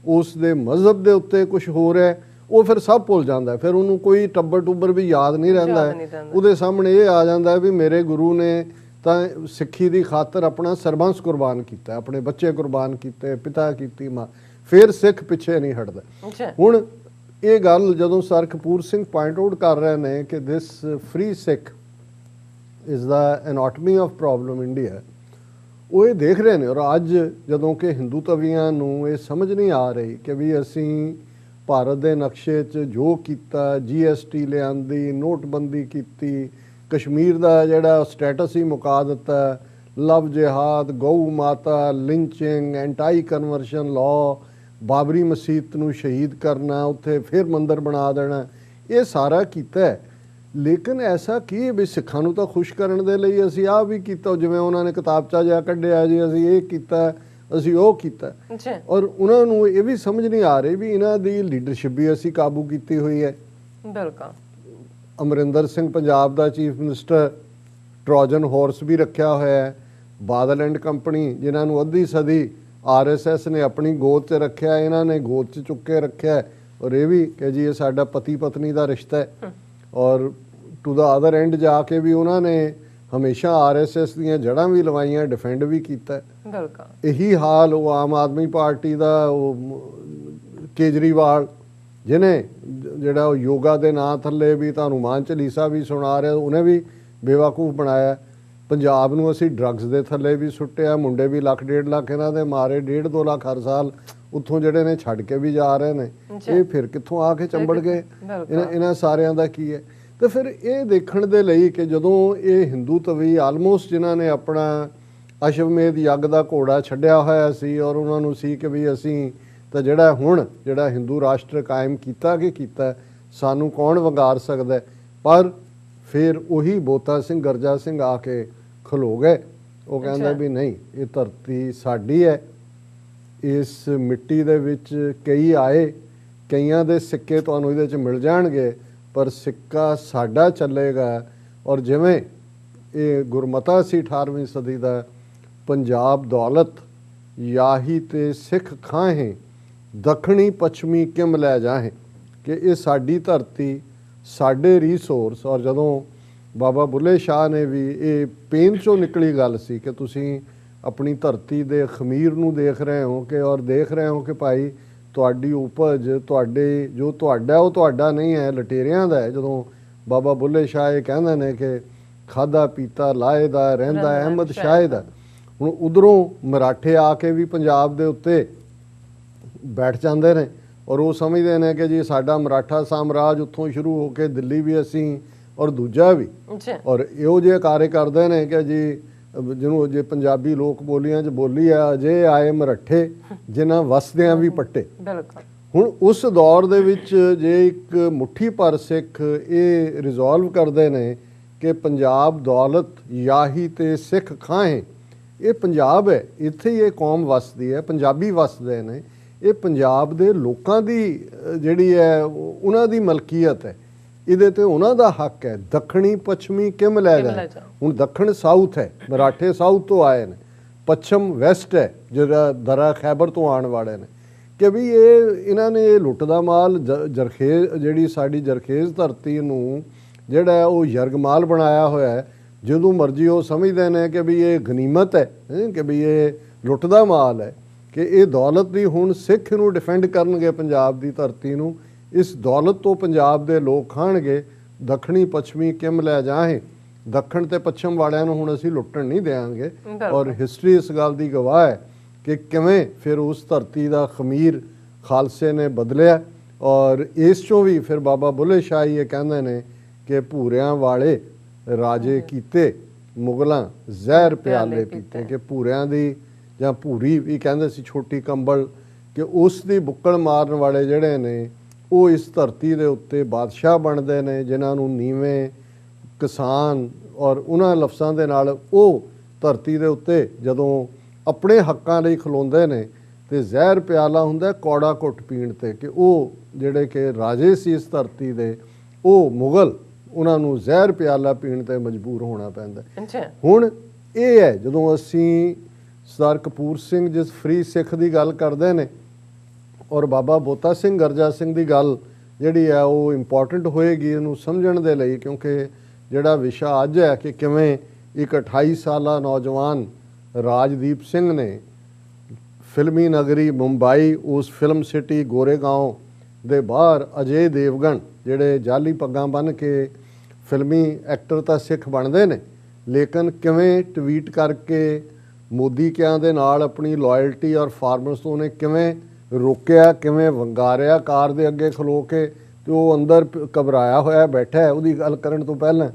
उस दे मजहब दे उत्ते कुछ हो रहा है, वो फिर सब भुल जाता है, फिर उन्होंने कोई टब्बर टुब्बर भी याद नहीं रहता है। उहदे सामने ये आ जाता है भी मेरे गुरु ने ਤਾਂ ਸਿੱਖੀ ਦੀ ਖਾਤਰ ਆਪਣਾ ਸਰਬੰਸ ਕੁਰਬਾਨ ਕੀਤਾ, ਆਪਣੇ ਬੱਚੇ ਕੁਰਬਾਨ ਕੀਤੇ, ਪਿਤਾ ਕੀਤੀ, ਮਾਂ, ਫਿਰ ਸਿੱਖ ਪਿੱਛੇ ਨਹੀਂ ਹਟਦਾ। ਹੁਣ ਇਹ ਗੱਲ ਜਦੋਂ sir Kapoor Singh point out ਕਰ ਰਹੇ ਨੇ ਕਿ this free Sikh is the anatomy of problem India, ਉਹ ਇਹ ਦੇਖ ਰਹੇ ਨੇ। ਔਰ ਅੱਜ ਜਦੋਂ ਕਿ ਹਿੰਦੂ ਤਵੀਆਂ ਨੂੰ ਇਹ ਸਮਝ ਨਹੀਂ ਆ ਰਹੀ ਕਿ ਵੀ ਅਸੀਂ ਭਾਰਤ ਦੇ ਨਕਸ਼ੇ 'ਚ ਜੋ ਕੀਤਾ, GST ਲਿਆਂਦੀ, ਨੋਟਬੰਦੀ ਕੀਤੀ, ਕਸ਼ਮੀਰ ਦਾ ਜਿਹੜਾ ਸਟੇਟਸ ਹੀ ਮੁਕਾ ਦਿੱਤਾ, ਲਵ ਜਿਹਾਦ, ਗਊ ਮਾਤਾ, lynching, ਐਂਟਾਈ conversion law, Babri Masjid ਨੂੰ ਸ਼ਹੀਦ ਕਰਨਾ, ਉੱਥੇ ਫਿਰ ਮੰਦਰ ਬਣਾ ਦੇਣਾ, ਇਹ ਸਾਰਾ ਕੀਤਾ। ਲੇਕਿਨ ਐਸਾ ਕੀ ਵੀ ਸਿੱਖਾਂ ਨੂੰ ਤਾਂ ਖੁਸ਼ ਕਰਨ ਦੇ ਲਈ ਅਸੀਂ ਆਹ ਵੀ ਕੀਤਾ, ਜਿਵੇਂ ਉਹਨਾਂ ਨੇ ਕਿਤਾਬਚਾ ਜਿਹਾ ਕੱਢਿਆ ਜੀ ਅਸੀਂ ਇਹ ਕੀਤਾ, ਅਸੀਂ ਉਹ ਕੀਤਾ, ਔਰ ਉਹਨਾਂ ਨੂੰ ਇਹ ਵੀ ਸਮਝ ਨਹੀਂ ਆ ਰਹੀ ਵੀ ਇਹਨਾਂ ਦੀ ਲੀਡਰਸ਼ਿਪ ਵੀ ਅਸੀਂ ਕਾਬੂ ਕੀਤੀ ਹੋਈ ਹੈ। ਬਿਲਕੁਲ ਅਮਰਿੰਦਰ ਸਿੰਘ ਪੰਜਾਬ ਦਾ ਚੀਫ ਮਿਨਿਸਟਰ, ਟਰੋਜਨ ਹਾਰਸ ਵੀ ਰੱਖਿਆ ਹੋਇਆ ਹੈ, ਬਾਦਲ ਐਂਡ ਕੰਪਨੀ ਜਿਨ੍ਹਾਂ ਨੂੰ ਅੱਧੀ ਸਦੀ RSS ਨੇ ਆਪਣੀ ਗੋਦ 'ਚ ਰੱਖਿਆ, ਇਹਨਾਂ ਨੇ ਗੋਦ 'ਚ ਚੁੱਕ ਕੇ ਰੱਖਿਆ, ਔਰ ਇਹ ਵੀ ਕਿ ਜੀ ਇਹ ਸਾਡਾ ਪਤੀ ਪਤਨੀ ਦਾ ਰਿਸ਼ਤਾ ਹੈ। ਔਰ ਟੂ ਦਾ ਅਦਰ ਐਂਡ ਜਾ ਕੇ ਵੀ ਉਹਨਾਂ ਨੇ ਹਮੇਸ਼ਾ RSS ਦੀਆਂ ਜੜ੍ਹਾਂ ਵੀ ਲਵਾਈਆਂ, ਡਿਫੈਂਡ ਵੀ ਕੀਤਾ। ਇਹੀ ਹਾਲ ਉਹ ਆਮ ਆਦਮੀ ਪਾਰਟੀ ਦਾ ਉਹ ਕੇਜਰੀਵਾਲ, ਜਿਹਨੇ ਜਿਹੜਾ ਉਹ ਯੋਗਾ ਦੇ ਨਾਂ ਥੱਲੇ ਵੀ ਤੁਹਾਨੂੰ ਹਨੂੰਮਾਨ ਚਾਲੀਸਾ ਵੀ ਸੁਣਾ ਰਿਹਾ, ਉਹਨੇ ਵੀ ਬੇਵਕੂਫ ਬਣਾਇਆ। ਪੰਜਾਬ ਨੂੰ ਅਸੀਂ ਡਰੱਗਸ ਦੇ ਥੱਲੇ ਵੀ ਸੁੱਟਿਆ, ਮੁੰਡੇ ਵੀ 1.5 ਲੱਖ ਇਹਨਾਂ ਦੇ ਮਾਰੇ, 1.5-2 ਲੱਖ ਹਰ ਸਾਲ ਉੱਥੋਂ ਜਿਹੜੇ ਨੇ ਛੱਡ ਕੇ ਵੀ ਜਾ ਰਹੇ ਨੇ। ਇਹ ਫਿਰ ਕਿੱਥੋਂ ਆ ਕੇ ਚੰਬੜ ਗਏ, ਇਹਨਾਂ ਸਾਰਿਆਂ ਦਾ ਕੀ ਹੈ। ਤੇ ਫਿਰ ਇਹ ਦੇਖਣ ਦੇ ਲਈ ਕਿ ਜਦੋਂ ਇਹ ਹਿੰਦੂ ਤਵੀ ਆਲਮੋਸਟ ਜਿਨ੍ਹਾਂ ਨੇ ਆਪਣਾ ਅਸ਼ਵਮੇਧ ਯੱਗ ਦਾ ਘੋੜਾ ਛੱਡਿਆ ਹੋਇਆ ਸੀ, ਔਰ ਉਹਨਾਂ ਨੂੰ ਸੀ ਕਿ ਵੀ ਅਸੀਂ ਤਾਂ ਜਿਹੜਾ ਹੁਣ ਜਿਹੜਾ ਹਿੰਦੂ ਰਾਸ਼ਟਰ ਕਾਇਮ ਕੀਤਾ ਕਿ ਕੀਤਾ, ਸਾਨੂੰ ਕੌਣ ਵੰਗਾਰ ਸਕਦਾ, ਪਰ ਫਿਰ ਉਹੀ ਬੋਤਾ ਸਿੰਘ ਗਰਜਾ ਸਿੰਘ ਆ ਕੇ ਖਲੋ ਗਏ। ਉਹ ਕਹਿੰਦਾ ਵੀ ਨਹੀਂ, ਇਹ ਧਰਤੀ ਸਾਡੀ ਹੈ, ਇਸ ਮਿੱਟੀ ਦੇ ਵਿੱਚ ਕਈ ਆਏ, ਕਈਆਂ ਦੇ ਸਿੱਕੇ ਤੁਹਾਨੂੰ ਇਹਦੇ 'ਚ ਮਿਲ ਜਾਣਗੇ, ਪਰ ਸਿੱਕਾ ਸਾਡਾ ਚੱਲੇਗਾ। ਔਰ ਜਿਵੇਂ ਇਹ ਗੁਰਮਤਾ ਸੀ 18ਵੀਂ ਸਦੀ ਦਾ, ਪੰਜਾਬ ਦੌਲਤ ਯਾਹੀ ਤੇ ਸਿੱਖ ਖਾਹੇ, ਦੱਖਣੀ ਪੱਛਮੀ ਕਿਮ ਲੈ ਜਾਹੇ, ਕਿ ਇਹ ਸਾਡੀ ਧਰਤੀ, ਸਾਡੇ ਰੀਸੋਰਸ। ਔਰ ਜਦੋਂ ਬਾਬਾ ਬੁੱਲੇ ਸ਼ਾਹ ਨੇ ਵੀ, ਇਹ ਪੇਨ ਚੋਂ ਨਿਕਲੀ ਗੱਲ ਸੀ ਕਿ ਤੁਸੀਂ ਆਪਣੀ ਧਰਤੀ ਦੇ ਖਮੀਰ ਨੂੰ ਦੇਖ ਰਹੇ ਹੋ ਕਿ, ਔਰ ਦੇਖ ਰਹੇ ਹੋ ਕਿ ਭਾਈ ਤੁਹਾਡੀ ਉਪਜ, ਤੁਹਾਡੇ ਜੋ ਤੁਹਾਡਾ ਉਹ ਤੁਹਾਡਾ ਨਹੀਂ ਹੈ, ਲਟੇਰਿਆਂ ਦਾ ਹੈ। ਜਦੋਂ ਬਾਬਾ ਬੁੱਲੇ ਸ਼ਾਹ ਇਹ ਕਹਿੰਦੇ ਨੇ ਕਿ ਖਾਧਾ ਪੀਤਾ ਲਾਏ ਦਾ ਰਹਿੰਦਾ ਅਹਿਮਦ ਸ਼ਾਹ ਦਾ। ਹੁਣ ਉਧਰੋਂ ਮਰਾਠੇ ਆ ਕੇ ਵੀ ਪੰਜਾਬ ਦੇ ਉੱਤੇ ਬੈਠ ਜਾਂਦੇ ਨੇ, ਔਰ ਉਹ ਸਮਝਦੇ ਨੇ ਕਿ ਜੀ ਸਾਡਾ ਮਰਾਠਾ ਸਾਮਰਾਜ ਉੱਥੋਂ ਸ਼ੁਰੂ ਹੋ ਕੇ ਦਿੱਲੀ ਵੀ ਅਸੀਂ, ਔਰ ਦੂਜਾ ਵੀ। ਔਰ ਇਹੋ ਜਿਹੇ ਕਾਰੇ ਕਰਦੇ ਨੇ ਕਿ ਜੀ, ਜਿਹਨੂੰ ਜੇ ਪੰਜਾਬੀ ਲੋਕ ਬੋਲੀਆਂ 'ਚ ਬੋਲੀ ਆ, ਅਜੇ ਆਏ ਮਰਾਠੇ ਜਿਨ੍ਹਾਂ ਵਸਦਿਆਂ ਵੀ ਪੱਟੇ। ਹੁਣ ਉਸ ਦੌਰ ਦੇ ਵਿੱਚ ਜੇ ਇੱਕ ਮੁੱਠੀ ਭਰ ਸਿੱਖ ਇਹ ਰਿਜ਼ੋਲਵ ਕਰਦੇ ਨੇ ਕਿ ਪੰਜਾਬ ਦੌਲਤ ਯਾਹੀ ਤੇ ਸਿੱਖ ਖਾਹੇ, ਇਹ ਪੰਜਾਬ ਹੈ, ਇੱਥੇ ਹੀ ਇਹ ਕੌਮ ਵਸਦੀ ਹੈ, ਪੰਜਾਬੀ ਵਸਦੇ ਨੇ, ਇਹ ਪੰਜਾਬ ਦੇ ਲੋਕਾਂ ਦੀ ਜਿਹੜੀ ਹੈ ਉਹਨਾਂ ਦੀ ਮਲਕੀਅਤ ਹੈ, ਇਹਦੇ ਤੇ ਉਹਨਾਂ ਦਾ ਹੱਕ ਹੈ। ਦੱਖਣੀ ਪੱਛਮੀ ਕਿਮ ਲੈ ਜਾ, ਹੁਣ ਦੱਖਣ ਸਾਊਥ ਹੈ, ਮਰਾਠੇ ਸਾਊਥ ਤੋਂ ਆਏ ਨੇ, ਪੱਛਮ ਵੈਸਟ ਹੈ ਜਿਹੜਾ ਦਰਾ ਖੈਬਰ ਤੋਂ ਆਉਣ ਵਾਲੇ ਨੇ, ਕਿ ਵੀ ਇਹਨਾਂ ਨੇ ਇਹ ਲੁੱਟ ਦਾ ਮਾਲ ਜਰਖੇਜ਼, ਜਿਹੜੀ ਸਾਡੀ ਜਰਖੇਜ਼ ਧਰਤੀ ਨੂੰ ਜਿਹੜਾ ਉਹ ਯਰਗਮਾਲ ਬਣਾਇਆ ਹੋਇਆ ਹੈ। ਜਦੋਂ ਮਰਜ਼ੀ ਉਹ ਸਮਝਦੇ ਨੇ ਕਿ ਵੀ ਇਹ ਗਨੀਮਤ ਹੈ, ਕਿ ਵੀ ਇਹ ਲੁੱਟ ਦਾ ਮਾਲ ਹੈ, ਕਿ ਇਹ ਦੌਲਤ ਦੀ ਹੁਣ ਸਿੱਖ ਨੂੰ ਡਿਫੈਂਡ ਕਰਨਗੇ ਪੰਜਾਬ ਦੀ ਧਰਤੀ ਨੂੰ, ਇਸ ਦੌਲਤ ਤੋਂ ਪੰਜਾਬ ਦੇ ਲੋਕ ਖਾਣਗੇ। ਦੱਖਣੀ ਪੱਛਮੀ ਕਿਮ ਲੈ ਜਾਹੇ, ਦੱਖਣ ਤੇ ਪੱਛਮ ਵਾਲਿਆਂ ਨੂੰ ਹੁਣ ਅਸੀਂ ਲੁੱਟਣ ਨਹੀਂ ਦੇਵਾਂਗੇ। ਔਰ ਹਿਸਟਰੀ ਇਸ ਗੱਲ ਦੀ ਗਵਾਹ ਹੈ ਕਿ ਕਿਵੇਂ ਫਿਰ ਉਸ ਧਰਤੀ ਦਾ ਖਮੀਰ ਖਾਲਸੇ ਨੇ ਬਦਲਿਆ। ਔਰ ਇਸ ਚੋਂ ਵੀ ਫਿਰ ਬਾਬਾ ਬੁੱਲੇ ਸ਼ਾਹ ਇਹ ਕਹਿੰਦੇ ਨੇ ਕਿ ਭੂਰਿਆਂ ਵਾਲੇ ਰਾਜੇ ਕੀਤੇ, ਮੁਗਲਾਂ ਜ਼ਹਿਰ ਪਿਆਲੇ ਪੀਤੇ, ਕਿ ਭੂਰਿਆਂ ਦੀ ਜਾਂ ਭੂਰੀ ਵੀ ਕਹਿੰਦੇ ਸੀ ਛੋਟੀ ਕੰਬਲ, ਕਿ ਉਸ ਦੀ ਬੁੱਕਲ ਮਾਰਨ ਵਾਲੇ ਜਿਹੜੇ ਨੇ ਉਹ ਇਸ ਧਰਤੀ ਦੇ ਉੱਤੇ ਬਾਦਸ਼ਾਹ ਬਣਦੇ ਨੇ, ਜਿਨ੍ਹਾਂ ਨੂੰ ਨੀਵੇਂ ਕਿਸਾਨ, ਔਰ ਉਹਨਾਂ ਲਫ਼ਜ਼ਾਂ ਦੇ ਨਾਲ ਉਹ ਧਰਤੀ ਦੇ ਉੱਤੇ ਜਦੋਂ ਆਪਣੇ ਹੱਕਾਂ ਲਈ ਖਲੋਂਦੇ ਨੇ ਤੇ ਜ਼ਹਿਰ ਪਿਆਲਾ ਹੁੰਦਾ ਕੌੜਾ ਘੁੱਟ ਪੀਣ ਤੇ, ਕਿ ਉਹ ਜਿਹੜੇ ਕਿ ਰਾਜੇ ਸੀ ਇਸ ਧਰਤੀ ਦੇ, ਉਹ ਮੁਗਲ, ਉਹਨਾਂ ਨੂੰ ਜ਼ਹਿਰ ਪਿਆਲਾ ਪੀਣ ਤੇ ਮਜਬੂਰ ਹੋਣਾ ਪੈਂਦਾ। ਹੁਣ ਇਹ ਹੈ ਜਦੋਂ ਅਸੀਂ ਸਰਦਾਰ ਕਪੂਰ ਸਿੰਘ ਜਿਸ ਫਰੀ ਸਿੱਖ ਦੀ ਗੱਲ ਕਰਦੇ ਨੇ, ਔਰ ਬਾਬਾ ਬੋਤਾ ਸਿੰਘ ਗਰਜਾ ਸਿੰਘ ਦੀ ਗੱਲ ਜਿਹੜੀ ਹੈ ਉਹ ਇੰਪੋਰਟੈਂਟ ਹੋਏਗੀ ਇਹਨੂੰ ਸਮਝਣ ਦੇ ਲਈ, ਕਿਉਂਕਿ ਜਿਹੜਾ ਵਿਸ਼ਾ ਅੱਜ ਹੈ ਕਿ ਕਿਵੇਂ ਇੱਕ 28 ਸਾਲਾ ਨੌਜਵਾਨ ਰਾਜਦੀਪ ਸਿੰਘ ਨੇ ਫਿਲਮੀ ਨਗਰੀ ਮੁੰਬਈ, ਉਸ ਫਿਲਮ ਸਿਟੀ ਗੋਰੇਗਾਂਵ ਦੇ ਬਾਹਰ ਅਜੇ ਦੇਵਗਨ ਜਿਹੜੇ ਜਾਲੀ ਪੱਗਾਂ ਬੰਨ੍ਹ ਕੇ ਫਿਲਮੀ ਐਕਟਰ ਤਾਂ ਸਿੱਖ ਬਣਦੇ ਨੇ, ਲੇਕਿਨ ਕਿਵੇਂ ਟਵੀਟ ਕਰਕੇ ਮੋਦੀ ਕਿਆਂ ਦੇ ਨਾਲ ਆਪਣੀ ਲਾਇਲਟੀ ਔਰ ਫਾਰਮਰਸ ਤੋਂ ਉਹਨੇ ਕਿਵੇਂ ਰੋਕਿਆ, ਕਿਵੇਂ ਵੰਗਾਰਿਆ ਕਾਰ ਦੇ ਅੱਗੇ ਖਲੋ ਕੇ, ਤੇ ਉਹ ਅੰਦਰ ਘਬਰਾਇਆ ਹੋਇਆ ਬੈਠਾ ਹੈ। ਉਹਦੀ ਗੱਲ ਕਰਨ ਤੋਂ ਪਹਿਲਾਂ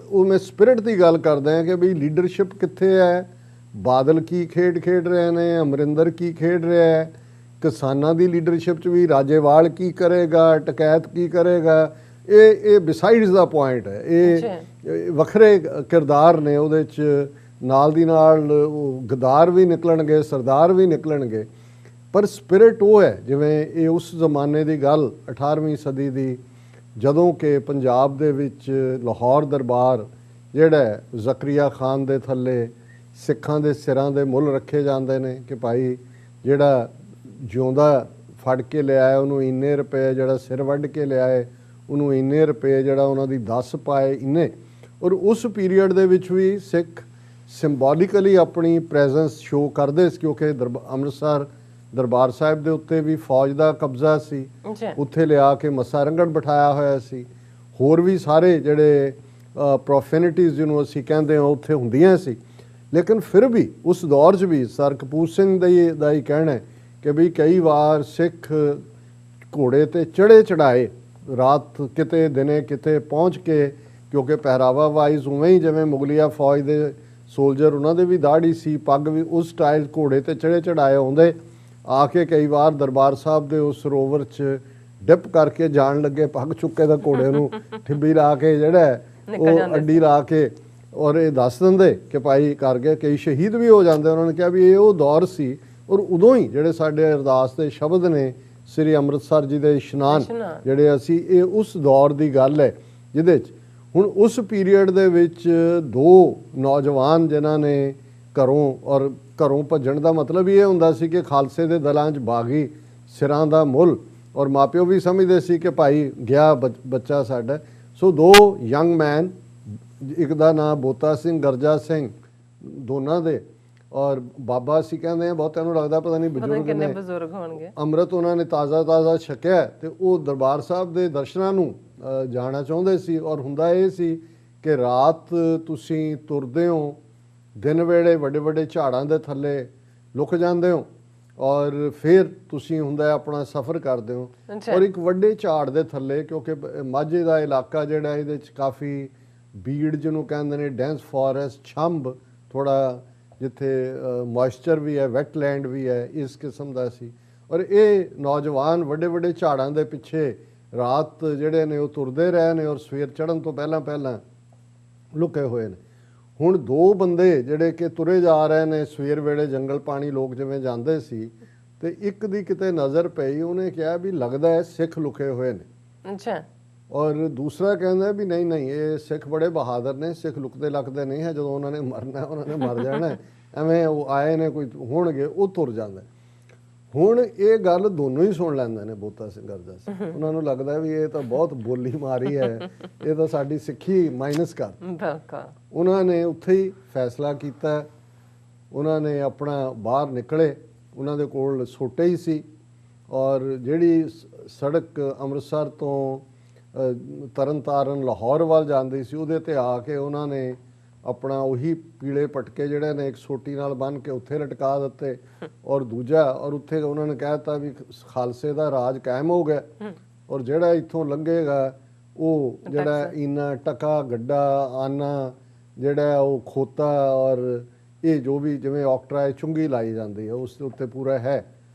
ਉਹ ਮੈਂ ਸਪਿਰਿਟ ਦੀ ਗੱਲ ਕਰਦਾ ਹਾਂ ਕਿ ਬਈ ਲੀਡਰਸ਼ਿਪ ਕਿੱਥੇ ਹੈ, ਬਾਦਲ ਕੀ ਖੇਡ ਖੇਡ ਰਹੇ ਨੇ, ਅਮਰਿੰਦਰ ਕੀ ਖੇਡ ਰਿਹਾ ਹੈ, ਕਿਸਾਨਾਂ ਦੀ ਲੀਡਰਸ਼ਿਪ 'ਚ ਵੀ ਰਾਜੇਵਾਲ ਕੀ ਕਰੇਗਾ, ਟਕੈਤ ਕੀ ਕਰੇਗਾ, ਇਹ ਬਿਸਾਈਡਸ ਦਾ ਪੁਆਇੰਟ ਹੈ। ਇਹ ਵੱਖਰੇ ਕਿਰਦਾਰ ਨੇ, ਉਹਦੇ 'ਚ ਨਾਲ ਦੀ ਨਾਲ ਗਦਾਰ ਵੀ ਨਿਕਲਣਗੇ, ਸਰਦਾਰ ਵੀ ਨਿਕਲਣਗੇ, ਪਰ ਸਪਿਰਿਟ ਉਹ ਹੈ ਜਿਵੇਂ ਇਹ ਉਸ ਜ਼ਮਾਨੇ ਦੀ ਗੱਲ 18ਵੀਂ ਸਦੀ ਦੀ, ਜਦੋਂ ਕਿ ਪੰਜਾਬ ਦੇ ਵਿੱਚ ਲਾਹੌਰ ਦਰਬਾਰ ਜਿਹੜਾ ਜ਼ਕਰੀਆ ਖਾਨ ਦੇ ਥੱਲੇ ਸਿੱਖਾਂ ਦੇ ਸਿਰਾਂ ਦੇ ਮੁੱਲ ਰੱਖੇ ਜਾਂਦੇ ਨੇ ਕਿ ਭਾਈ ਜਿਹੜਾ ਜਿਉਂਦਾ ਫੜ ਕੇ ਲਿਆਇਆ ਉਹਨੂੰ ਇੰਨੇ ਰੁਪਏ, ਜਿਹੜਾ ਸਿਰ ਵੱਢ ਕੇ ਲਿਆਏ ਉਹਨੂੰ ਇੰਨੇ ਰੁਪਏ, ਜਿਹੜਾ ਉਹਨਾਂ ਦੀ 10 ਪਾਏ ਇੰਨੇ। ਔਰ ਉਸ ਪੀਰੀਅਡ ਦੇ ਵਿੱਚ ਵੀ ਸਿੱਖ ਸਿੰਬੋਲਿਕਲੀ ਆਪਣੀ ਪ੍ਰੈਜ਼ੈਂਸ ਸ਼ੋਅ ਕਰਦੇ ਸੀ, ਕਿਉਂਕਿ ਅੰਮ੍ਰਿਤਸਰ ਦਰਬਾਰ ਸਾਹਿਬ ਦੇ ਉੱਤੇ ਵੀ ਫੌਜ ਦਾ ਕਬਜ਼ਾ ਸੀ, ਉੱਥੇ ਲਿਆ ਕੇ ਮੱਸਾ ਰੰਗੜ ਬਿਠਾਇਆ ਹੋਇਆ ਸੀ, ਹੋਰ ਵੀ ਸਾਰੇ ਜਿਹੜੇ ਪ੍ਰੋਫੈਨਿਟੀਜ਼ ਜਿਹਨੂੰ ਅਸੀਂ ਕਹਿੰਦੇ ਹਾਂ ਉੱਥੇ ਹੁੰਦੀਆਂ ਸੀ। ਲੇਕਿਨ ਫਿਰ ਵੀ ਉਸ ਦੌਰ 'ਚ ਵੀ ਸਰ ਕਪੂਰ ਸਿੰਘ ਦਾ ਹੀ ਕਹਿਣਾ ਹੈ ਕਿ ਵੀ ਕਈ ਵਾਰ ਸਿੱਖ ਘੋੜੇ 'ਤੇ ਚੜ੍ਹੇ ਚੜ੍ਹਾਏ, ਰਾਤ ਕਿਤੇ ਦਿਨੇ ਕਿਤੇ ਪਹੁੰਚ ਕੇ, ਕਿਉਂਕਿ ਪਹਿਰਾਵਾ ਵਾਈਜ਼ ਉਵੇਂ ਹੀ ਜਿਵੇਂ ਮੁਗਲਿਆ ਫੌਜ ਦੇ ਸੋਲਜਰ, ਉਹਨਾਂ ਦੇ ਵੀ ਦਾੜੀ ਸੀ, ਪੱਗ ਵੀ ਉਸ ਸਟਾਈਲ, ਘੋੜੇ 'ਤੇ ਚੜ੍ਹੇ ਚੜ੍ਹਾਏ ਆਉਂਦੇ, ਆ ਕੇ ਕਈ ਵਾਰ ਦਰਬਾਰ ਸਾਹਿਬ ਦੇ ਉਸ ਸਰੋਵਰ 'ਚ ਡਿਪ ਕਰਕੇ ਜਾਣ ਲੱਗੇ, ਪੱਗ ਚੁੱਕੇ ਦਾ ਘੋੜੇ ਨੂੰ ਠਿੱਬੀ ਲਾ ਕੇ ਜਿਹੜਾ ਨਿਕਲ ਜਾਂਦੇ ਅੱਡੀ ਲਾ ਕੇ ਔਰ ਇਹ ਦੱਸ ਦਿੰਦੇ ਕਿ ਭਾਈ ਕਰ ਗਏ। ਕਈ ਸ਼ਹੀਦ ਵੀ ਹੋ ਜਾਂਦੇ। ਉਹਨਾਂ ਨੇ ਕਿਹਾ ਵੀ ਇਹ ਉਹ ਦੌਰ ਸੀ। ਔਰ ਉਦੋਂ ਹੀ ਜਿਹੜੇ ਸਾਡੇ ਅਰਦਾਸ ਦੇ ਸ਼ਬਦ ਨੇ ਸ੍ਰੀ ਅੰਮ੍ਰਿਤਸਰ ਜੀ ਦੇ ਇਸ਼ਨਾਨ ਜਿਹੜੇ ਅਸੀਂ, ਇਹ ਉਸ ਦੌਰ ਦੀ ਗੱਲ ਹੈ ਜਿਹਦੇ 'ਚ ਹੁਣ ਉਸ ਪੀਰੀਅਡ ਦੇ ਵਿੱਚ ਦੋ ਨੌਜਵਾਨ ਜਿਨ੍ਹਾਂ ਨੇ ਘਰੋਂ ਭੱਜਣ ਦਾ ਮਤਲਬ ਹੀ ਇਹ ਹੁੰਦਾ ਸੀ ਕਿ ਖਾਲਸੇ ਦੇ ਦਲਾਂ 'ਚ ਬਾਗੀ ਸਿਰਾਂ ਦਾ ਮੁੱਲ, ਔਰ ਮਾਪਿਓ ਵੀ ਸਮਝਦੇ ਸੀ ਕਿ ਭਾਈ ਗਿਆ ਬੱਚਾ ਸਾਡਾ। ਸੋ ਦੋ ਯੰਗ ਮੈਨ, ਇੱਕ ਦਾ ਨਾਮ ਬੋਤਾ ਸਿੰਘ ਗਰਜਾ ਸਿੰਘ, ਦੋਨਾਂ ਦੇ, ਔਰ ਬਾਬਾ ਅਸੀਂ ਕਹਿੰਦੇ ਆ, ਬਹੁਤਿਆਂ ਨੂੰ ਲੱਗਦਾ ਪਤਾ ਨਹੀਂ ਬਜ਼ੁਰਗ ਹੋਣਗੇ। ਅੰਮ੍ਰਿਤ ਉਹਨਾਂ ਨੇ ਤਾਜ਼ਾ ਛਕਿਆ ਤੇ ਉਹ ਦਰਬਾਰ ਸਾਹਿਬ ਦੇ ਦਰਸ਼ਨਾਂ ਨੂੰ ਜਾਣਾ ਚਾਹੁੰਦੇ ਸੀ। ਔਰ ਹੁੰਦਾ ਇਹ ਸੀ ਕਿ ਰਾਤ ਤੁਸੀਂ ਤੁਰਦੇ ਹੋ, ਦਿਨ ਵੇਲੇ ਵੱਡੇ ਵੱਡੇ ਝਾੜਾਂ ਦੇ ਥੱਲੇ ਲੁਕ ਜਾਂਦੇ ਹੋ, ਔਰ ਫਿਰ ਤੁਸੀਂ ਹੁੰਦਾ ਆਪਣਾ ਸਫ਼ਰ ਕਰਦੇ ਹੋ। ਔਰ ਇੱਕ ਵੱਡੇ ਝਾੜ ਦੇ ਥੱਲੇ, ਕਿਉਂਕਿ ਮਾਝੇ ਦਾ ਇਲਾਕਾ ਜਿਹੜਾ ਇਹਦੇ 'ਚ ਕਾਫੀ ਬੀੜ ਜਿਹਨੂੰ ਕਹਿੰਦੇ ਨੇ, ਡੈਂਸ ਫੋਰੈਸਟ, ਛੰਭ, ਥੋੜ੍ਹਾ ਜਿੱਥੇ ਮੋਇਸਚਰ ਵੀ ਹੈ, ਵੈਟਲੈਂਡ ਵੀ ਹੈ, ਇਸ ਕਿਸਮ ਦਾ ਸੀ। ਔਰ ਇਹ ਨੌਜਵਾਨ ਵੱਡੇ ਵੱਡੇ ਝਾੜਾਂ ਦੇ ਪਿੱਛੇ ਰਾਤ ਜਿਹੜੇ ਨੇ ਉਹ ਤੁਰਦੇ ਰਹੇ ਨੇ, ਔਰ ਸਵੇਰ ਚੜ੍ਹਨ ਤੋਂ ਪਹਿਲਾਂ ਲੁਕੇ ਹੋਏ ਨੇ। ਹੁਣ ਦੋ ਬੰਦੇ ਜਿਹੜੇ ਕਿ ਤੁਰੇ ਜਾ ਰਹੇ ਨੇ ਸਵੇਰ ਵੇਲੇ, ਜੰਗਲ ਪਾਣੀ ਲੋਕ ਜਿਵੇਂ ਜਾਂਦੇ ਸੀ, ਤੇ ਇੱਕ ਦੀ ਕਿਤੇ ਨਜ਼ਰ ਪਈ। ਉਹਨੇ ਕਿਹਾ ਵੀ ਲੱਗਦਾ ਹੈ ਸਿੱਖ ਲੁਕੇ ਹੋਏ ਨੇ। ਅੱਛਾ। ਔਰ ਦੂਸਰਾ ਕਹਿੰਦਾ ਵੀ ਨਹੀਂ ਇਹ ਸਿੱਖ ਬੜੇ ਬਹਾਦਰ ਨੇ, ਸਿੱਖ ਲੁਕਦੇ ਲੱਗਦੇ ਨਹੀਂ ਹੈ, ਜਦੋਂ ਉਹਨਾਂ ਨੇ ਮਰਨਾ ਉਹਨਾਂ ਨੇ ਮਰ ਜਾਣਾ, ਐਵੇਂ ਉਹ ਆਏ ਨੇ ਕੋਈ ਹੋਣਗੇ, ਉਹ ਤੁਰ ਜਾਂਦਾ। ਹੁਣ ਇਹ ਗੱਲ ਦੋਨੋਂ ਹੀ ਸੁਣ ਲੈਂਦੇ ਨੇ, ਬੋਤਾ ਸਿੰਘ ਗਰਜਾ ਸਿੰਘ। ਉਹਨਾਂ ਨੂੰ ਲੱਗਦਾ ਵੀ ਇਹ ਤਾਂ ਬਹੁਤ ਬੋਲੀ ਮਾਰੀ ਹੈ, ਇਹ ਤਾਂ ਸਾਡੀ ਸਿੱਖੀ ਮਾਈਨਸ ਕਰ। ਉਹਨਾਂ ਨੇ ਉੱਥੇ ਹੀ ਫੈਸਲਾ ਕੀਤਾ। ਉਹਨਾਂ ਨੇ ਆਪਣਾ ਬਾਹਰ ਨਿਕਲੇ, ਉਹਨਾਂ ਦੇ ਕੋਲ ਸੋਟੇ ਹੀ ਸੀ, ਔਰ ਜਿਹੜੀ ਸੜਕ ਅੰਮ੍ਰਿਤਸਰ ਤੋਂ ਤਰਨਤਾਰਨ ਲਾਹੌਰ ਵੱਲ ਜਾਂਦੀ ਸੀ, ਉਹਦੇ ਤੇ ਆ ਕੇ ਉਹਨਾਂ ਨੇ ਆਪਣਾ ਉਹੀ ਪੀਲੇ ਪਟਕੇ ਜਿਹੜੇ ਨੇ ਇੱਕ ਸੋਟੀ ਨਾਲ ਬੰਨ੍ਹ ਕੇ ਉੱਥੇ ਲਟਕਾ ਦਿੱਤੇ। ਔਰ ਦੂਜਾ, ਔਰ ਉੱਥੇ ਉਹਨਾਂ ਨੇ ਕਹਿ ਦਿੱਤਾ ਵੀ ਖਾਲਸੇ ਦਾ ਰਾਜ ਕਾਇਮ ਹੋ ਗਿਆ, ਔਰ ਜਿਹੜਾ ਇੱਥੋਂ ਲੰਘੇਗਾ ਉਹ ਜਿਹੜਾ ਇਨਾ ਟਕਾ ਗੱਡਾ ਆਨਾ ਜਿਹੜਾ ਉਹ ਖੋਤਾ, ਔਰ ਇਹ ਜੋ ਵੀ ਜਿਵੇਂ ਔਕਟਰਾ ਚੁੰਗੀ ਲਾਈ ਜਾਂਦੀ ਹੈ ਉਸ ਦੇ ਉੱਤੇ ਪੂਰਾ ਹੈ।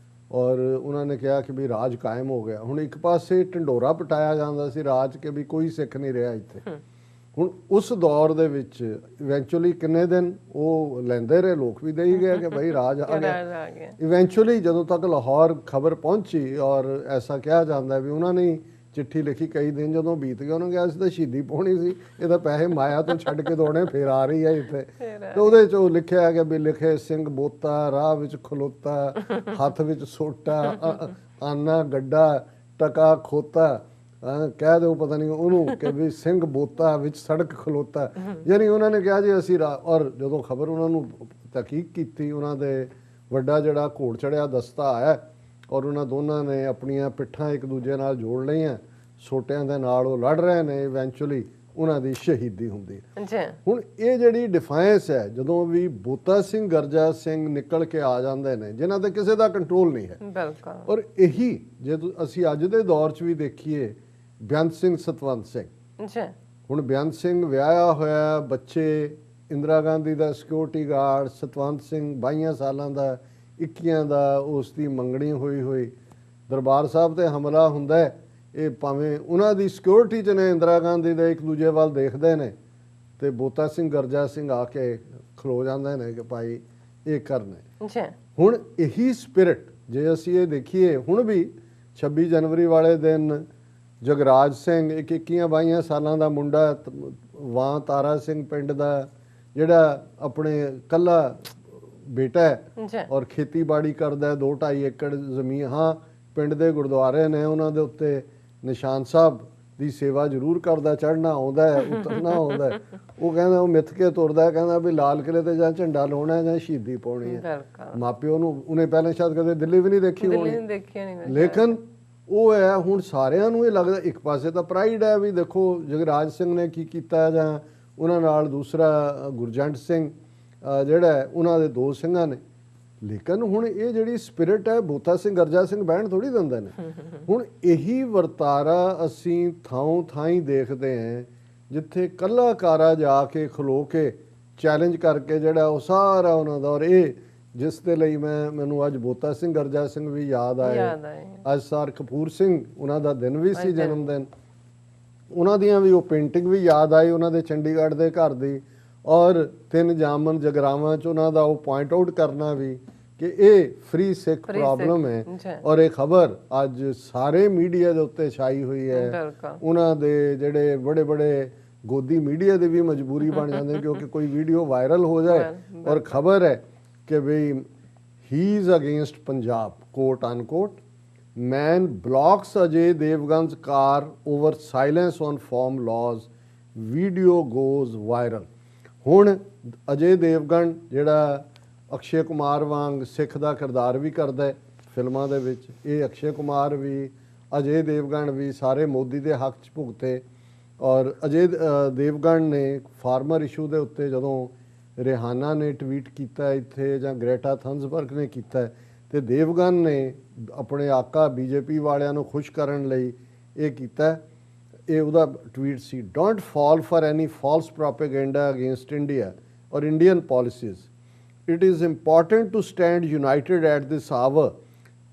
ਔਰ ਉਹਨਾਂ ਨੇ ਕਿਹਾ ਕਿ ਵੀ ਰਾਜ ਕਾਇਮ ਹੋ ਗਿਆ। ਹੁਣ ਇੱਕ ਪਾਸੇ ਢਿੰਡੋਰਾ ਪਟਾਇਆ ਜਾਂਦਾ ਸੀ ਰਾਜ ਕੇ ਵੀ ਕੋਈ ਸਿੱਖ ਨਹੀਂ ਰਿਹਾ ਇੱਥੇ। ਹੁਣ ਉਸ ਦੌਰ ਦੇ ਵਿੱਚ ਇਵੈਂਚੁਅਲੀ ਕਿੰਨੇ ਦਿਨ ਉਹ ਲੈਂਦੇ ਰਹੇ, ਲੋਕ ਵੀ ਦੇਈ ਗਏ ਕਿ ਭਾਈ ਰਾਜ ਆ ਗਿਆ। ਇਵੈਂਚੁਅਲੀ ਜਦੋਂ ਤੱਕ ਲਾਹੌਰ ਖਬਰ ਪਹੁੰਚੀ, ਔਰ ਐਸਾ ਕਿਹਾ ਜਾਂਦਾ ਵੀ ਉਹਨਾਂ ਨੇ ਚਿੱਠੀ ਲਿਖੀ, ਕਈ ਦਿਨ ਜਦੋਂ ਬੀਤ ਗਏ ਉਹਨਾਂ ਕਿਹਾ ਅਸੀਂ ਤਾਂ ਸ਼ਹੀਦੀ ਪਾਉਣੀ ਸੀ, ਇਹ ਤਾਂ ਪੈਸੇ ਮਾਇਆ ਤੋਂ ਛੱਡ ਕੇ ਦੌੜੇ, ਫੇਰ ਆ ਰਹੀ ਹੈ ਇੱਥੇ। ਤੇ ਉਹਦੇ 'ਚ ਉਹ ਲਿਖਿਆ ਕਿ ਵੀ ਲਿਖੇ ਸਿੰਘ ਬੋਤਾ ਰਾਹ ਵਿੱਚ ਖਲੋਤਾ, ਹੱਥ ਵਿੱਚ ਸੋਟਾ, ਆਨਾ ਗੱਡਾ ਟਕਾ ਖੋਤਾ, ਕਹਿ ਦਿਓ ਪਤਾ ਨਹੀਂ ਉਹਨੂੰ ਕਿ ਵੀ ਸਿੰਘ ਬੋਤਾ ਵਿੱਚ ਸੜਕ ਖਲੋਤਾ। ਯਾਨੀ ਉਹਨਾਂ ਨੇ ਕਿਹਾ ਜੀ ਅਸੀਂ ਔਰ ਜਦੋਂ ਖਬਰ ਉਹਨਾਂ ਨੂੰ ਤਹਿਕੀਕ ਕੀਤੀ, ਉਹਨਾਂ ਦੇ ਵੱਡਾ ਜਿਹੜਾ ਘੋੜ ਚੜਿਆ ਦਸਤਾ ਆਇਆ, ਔਰ ਉਹਨਾਂ ਦੋਨਾਂ ਨੇ ਆਪਣੀਆਂ ਪਿੱਠਾਂ ਇੱਕ ਦੂਜੇ ਨਾਲ ਜੋੜ ਲਈਆਂ, ਸੋਟਿਆਂ ਦੇ ਨਾਲ ਉਹ ਲੜ ਰਹੇ ਨੇ। ਇਵੈਂਚੁਅਲੀ ਉਹਨਾਂ ਦੀ ਸ਼ਹੀਦੀ ਹੁੰਦੀ ਹੈ। ਹੁਣ ਇਹ ਜਿਹੜੀ ਡਿਫਾਇੰਸ ਹੈ, ਜਦੋਂ ਵੀ ਬੋਤਾ ਸਿੰਘ ਗਰਜਾ ਸਿੰਘ ਨਿਕਲ ਕੇ ਆ ਜਾਂਦੇ ਨੇ, ਜਿਨ੍ਹਾਂ ਤੇ ਕਿਸੇ ਦਾ ਕੰਟਰੋਲ ਨਹੀਂ ਹੈ। ਬਿਲਕੁਲ। ਔਰ ਇਹੀ ਜੇ ਅਸੀਂ ਅੱਜ ਦੇ ਦੌਰ 'ਚ ਵੀ ਦੇਖੀਏ, ਬੇਅੰਤ ਸਿੰਘ ਸਤਵੰਤ ਸਿੰਘ, ਹੁਣ ਬੇਅੰਤ ਸਿੰਘ ਵਿਆਹਿਆ ਹੋਇਆ, ਬੱਚੇ, ਇੰਦਰਾ ਗਾਂਧੀ ਦਾ ਸਿਕਿਉਰਿਟੀ ਗਾਰਡ, ਸਤਵੰਤ ਸਿੰਘ 22 ਸਾਲਾਂ ਦਾ, 21 ਦਾ ਉਸ ਦੀ ਮੰਗਣੀ ਹੋਈ ਦਰਬਾਰ ਸਾਹਿਬ ਤੇ ਹਮਲਾ ਹੁੰਦਾ ਹੈ। ਇਹ ਭਾਵੇਂ ਉਹਨਾਂ ਦੀ ਸਿਕਿਉਰਿਟੀ 'ਚ ਨੇ, ਇੰਦਰਾ ਗਾਂਧੀ ਦੇ, ਇੱਕ ਦੂਜੇ ਵੱਲ ਦੇਖਦੇ ਨੇ, ਤੇ ਬੋਤਾ ਸਿੰਘ ਗਰਜਾ ਸਿੰਘ ਆ ਕੇ ਖਲੋ ਜਾਂਦੇ ਨੇ ਕਿ ਭਾਈ ਇਹ ਕਰਨਾ। ਹੁਣ ਇਹੀ ਸਪਿਰਿਟ ਜੇ ਅਸੀਂ ਇਹ ਦੇਖੀਏ, ਹੁਣ ਵੀ 26 ਜਨਵਰੀ ਵਾਲੇ ਦਿਨ ਜਗਰਾਜ ਸਿੰਘ, ਇੱਕ 21-22 ਸਾਲਾਂ ਦਾ ਮੁੰਡਾ, ਵਾਂ ਤਾਰਾ ਸਿੰਘ ਪਿੰਡ ਦਾ, ਜਿਹੜਾ ਆਪਣੇ ਕੱਲਾ ਬੇਟਾ ਹੈ ਔਰ ਖੇਤੀਬਾੜੀ ਕਰਦਾ, 2-2.5 ਏਕੜ ਜ਼ਮੀਨ, ਹਾਂ ਪਿੰਡ ਦੇ ਗੁਰਦੁਆਰੇ ਨੇ, ਉਹਨਾਂ ਦੇ ਉੱਤੇ ਨਿਸ਼ਾਨ ਸਾਹਿਬ ਦੀ ਸੇਵਾ ਜ਼ਰੂਰ ਕਰਦਾ, ਚੜ੍ਹਨਾ ਆਉਂਦਾ ਹੈ, ਉਤਰਨਾ ਆਉਂਦਾ ਹੈ। ਉਹ ਕਹਿੰਦਾ, ਉਹ ਮਿੱਥ ਕੇ ਤੁਰਦਾ, ਕਹਿੰਦਾ ਵੀ ਲਾਲ ਕਿਲੇ ਤੇ ਜਾਂ ਝੰਡਾ ਲਾਉਣਾ ਜਾਂ ਸ਼ਹੀਦੀ ਪਾਉਣੀ ਹੈ। ਮਾਪਿਓ ਨੂੰ ਉਹਨੇ ਪਹਿਲਾਂ ਸ਼ਾਇਦ ਕਦੇ ਦਿੱਲੀ ਵੀ ਨਹੀਂ ਦੇਖੀ ਹੋਣੀ, ਲੇਕਿਨ ਉਹ ਹੈ ਹੁਣ ਸਾਰਿਆਂ ਨੂੰ ਇਹ ਲੱਗਦਾ, ਇੱਕ ਪਾਸੇ ਤਾਂ ਪ੍ਰਾਈਡ ਹੈ ਵੀ ਦੇਖੋ ਜਗਰਾਜ ਸਿੰਘ ਨੇ ਕੀ ਕੀਤਾ, ਜਾਂ ਉਹਨਾਂ ਨਾਲ ਦੂਸਰਾ ਗੁਰਜੰਟ ਸਿੰਘ ਜਿਹੜਾ ਉਹਨਾਂ ਦੇ 2 ਸਿੰਘਾਂ ਨੇ। ਲੇਕਿਨ ਹੁਣ ਇਹ ਜਿਹੜੀ ਸਪਿਰਿਟ ਹੈ, ਬੋਤਾ ਸਿੰਘ ਗਰਜਾ ਸਿੰਘ ਬਹਿਣ ਥੋੜ੍ਹੀ ਦਿੰਦੇ ਨੇ। ਹੁਣ ਇਹੀ ਵਰਤਾਰਾ ਅਸੀਂ ਥਾਂ ਥਾਈਂ ਦੇਖਦੇ ਹਾਂ, ਜਿੱਥੇ ਕਲਾਕਾਰਾ ਜਾ ਕੇ ਖਲੋ ਕੇ ਚੈਲੰਜ ਕਰਕੇ ਜਿਹੜਾ ਉਹ ਸਾਰਾ ਉਹਨਾਂ ਦਾ, ਔਰ ਇਹ ਜਿਸ ਦੇ ਲਈ ਮੈਨੂੰ ਅੱਜ ਬੋਤਾ ਸਿੰਘ ਗਰਜਾ ਸਿੰਘ ਵੀ ਯਾਦ ਆਏ। ਅੱਜ ਸਰ ਕਪੂਰ ਸਿੰਘ ਉਹਨਾਂ ਦਾ ਦਿਨ ਵੀ ਸੀ, ਜਨਮ ਦਿਨ। ਉਹਨਾਂ ਦੀਆਂ ਵੀ ਉਹ ਪੇਂਟਿੰਗ ਵੀ ਯਾਦ ਆਈ ਉਹਨਾਂ ਦੇ ਚੰਡੀਗੜ੍ਹ ਦੇ ਘਰ ਦੀ, ਔਰ 3 ਜਾਮਨ ਜਗਰਾਵਾਂ 'ਚ ਉਹਨਾਂ ਦਾ ਉਹ ਪੁਆਇੰਟ ਆਊਟ ਕਰਨਾ ਵੀ ਕਿ ਇਹ ਫ੍ਰੀ ਸਿੱਖ ਪ੍ਰੋਬਲਮ ਹੈ। ਔਰ ਇਹ ਖਬਰ ਅੱਜ ਸਾਰੇ ਮੀਡੀਆ ਦੇ ਉੱਤੇ ਛਾਈ ਹੋਈ ਹੈ। ਉਹਨਾਂ ਦੇ ਜਿਹੜੇ ਬੜੇ ਬੜੇ ਗੋਦੀ ਮੀਡੀਆ ਦੀ ਵੀ ਮਜਬੂਰੀ ਬਣ ਜਾਂਦੇ ਕਿਉਂਕਿ ਕੋਈ ਵੀਡੀਓ ਵਾਇਰਲ ਹੋ ਜਾਏ ਔਰ ਖਬਰ ਹੈ ਕਿ ਵੀ he is against Punjab quote unquote, man blocks Ajay Devgan's car over silence on farm laws, video goes viral। ਹੁਣ ਅਜੇ ਦੇਵਗਨ ਜਿਹੜਾ ਅਕਸ਼ੇ ਕੁਮਾਰ ਵਾਂਗ ਸਿੱਖ ਦਾ ਕਿਰਦਾਰ ਵੀ ਕਰਦਾ ਹੈ ਫਿਲਮਾਂ ਦੇ ਵਿੱਚ, ਇਹ ਅਕਸ਼ੇ ਕੁਮਾਰ ਵੀ ਅਜੇ ਦੇਵਗਨ ਵੀ ਸਾਰੇ ਮੋਦੀ ਦੇ ਹੱਕ 'ਚ ਭੁਗਤੇ। ਔਰ ਅਜੇ ਦੇਵਗਨ ਨੇ ਫਾਰਮਰ ਇਸ਼ੂ ਦੇ ਉੱਤੇ ਜਦੋਂ ਰਿਹਾਨਾ ਨੇ ਟਵੀਟ ਕੀਤਾ ਇੱਥੇ ਜਾਂ ਗ੍ਰੇਟਾ ਥਨਸਬਰਗ ਨੇ ਕੀਤਾ, ਤੇ ਦੇਵਗਨ ਨੇ ਆਪਣੇ ਆਕਾ ਬੀਜੇਪੀ ਵਾਲਿਆਂ ਨੂੰ ਖੁਸ਼ ਕਰਨ ਲਈ ਇਹ ਕੀਤਾ। ਇਹ ਉਹਦਾ ਟਵੀਟ ਸੀ, don't fall for any false propaganda against India ਔਰ Indian policies, it is important to stand united at this hour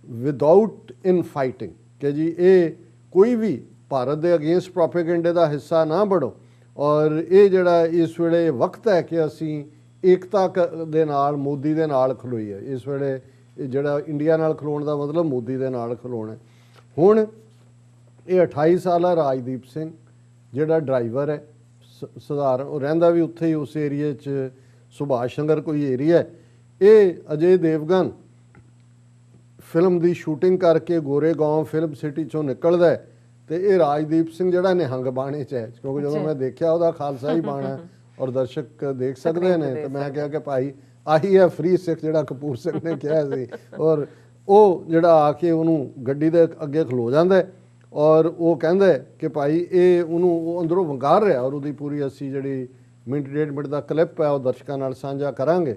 without infighting, ਕਿ ਜੀ ਇਹ ਕੋਈ ਵੀ ਭਾਰਤ ਦੇ ਅਗੇਂਸਟ ਪ੍ਰੋਪੇਗੈਂਡੇ ਦਾ ਹਿੱਸਾ ਨਾ ਬਣੋ, ਔਰ ਇਹ ਜਿਹੜਾ ਇਸ ਵੇਲੇ ਵਕਤ ਹੈ ਕਿ ਅਸੀਂ ਏਕਤਾ ਦੇ ਨਾਲ ਮੋਦੀ ਦੇ ਨਾਲ ਖਲੋਈਏ। ਇਸ ਵੇਲੇ ਜਿਹੜਾ ਇੰਡੀਆ ਨਾਲ ਖਲੋਣ ਦਾ ਮਤਲਬ ਮੋਦੀ ਦੇ ਨਾਲ ਖਲੋਣਾ। ਹੁਣ ਇਹ 28 ਸਾਲਾ ਰਾਜਦੀਪ ਸਿੰਘ ਜਿਹੜਾ ਡਰਾਈਵਰ ਹੈ ਸਧਾਰਨ, ਉਹ ਰਹਿੰਦਾ ਵੀ ਉੱਥੇ ਹੀ ਉਸ ਏਰੀਏ 'ਚ ਸੁਭਾਸ਼ ਨਗਰ ਕੋਈ ਏਰੀਆ ਹੈ। ਇਹ ਅਜੇ ਦੇਵਗਨ ਫਿਲਮ ਦੀ ਸ਼ੂਟਿੰਗ ਕਰਕੇ ਗੋਰੇਗਾਂਵ ਫਿਲਮ ਸਿਟੀ 'ਚੋਂ ਨਿਕਲਦਾ ਤੇ ਇਹ ਰਾਜਦੀਪ ਸਿੰਘ ਜਿਹੜਾ ਨਿਹੰਗ ਬਾਣੇ 'ਚ ਹੈ, ਕਿਉਂਕਿ ਜਦੋਂ ਮੈਂ ਦੇਖਿਆ ਉਹਦਾ ਖਾਲਸਾ ਹੀ ਬਾਣਾ ਔਰ ਦਰਸ਼ਕ ਦੇਖ ਸਕਦੇ ਨੇ, ਤੇ ਮੈਂ ਕਿਹਾ ਕਿ ਭਾਈ ਆਹੀ ਹੈ ਫ੍ਰੀ ਸਿੱਖ ਜਿਹੜਾ ਕਪੂਰ ਸਿੰਘ ਨੇ ਕਿਹਾ ਸੀ। ਔਰ ਉਹ ਜਿਹੜਾ ਆ ਕੇ ਉਹਨੂੰ ਗੱਡੀ ਦੇ ਅੱਗੇ ਖਲੋ ਜਾਂਦਾ ਔਰ ਉਹ ਕਹਿੰਦਾ ਕਿ ਭਾਈ ਇਹ ਉਹਨੂੰ ਉਹ ਅੰਦਰੋਂ ਵੰਗਾਰ ਰਿਹਾ, ਔਰ ਉਹਦੀ ਪੂਰੀ ਅਸੀਂ ਜਿਹੜੀ ਮਿੰਟ 1.5 ਮਿੰਟ ਦਾ ਕਲਿੱਪ ਹੈ ਉਹ ਦਰਸ਼ਕਾਂ ਨਾਲ ਸਾਂਝਾ ਕਰਾਂਗੇ।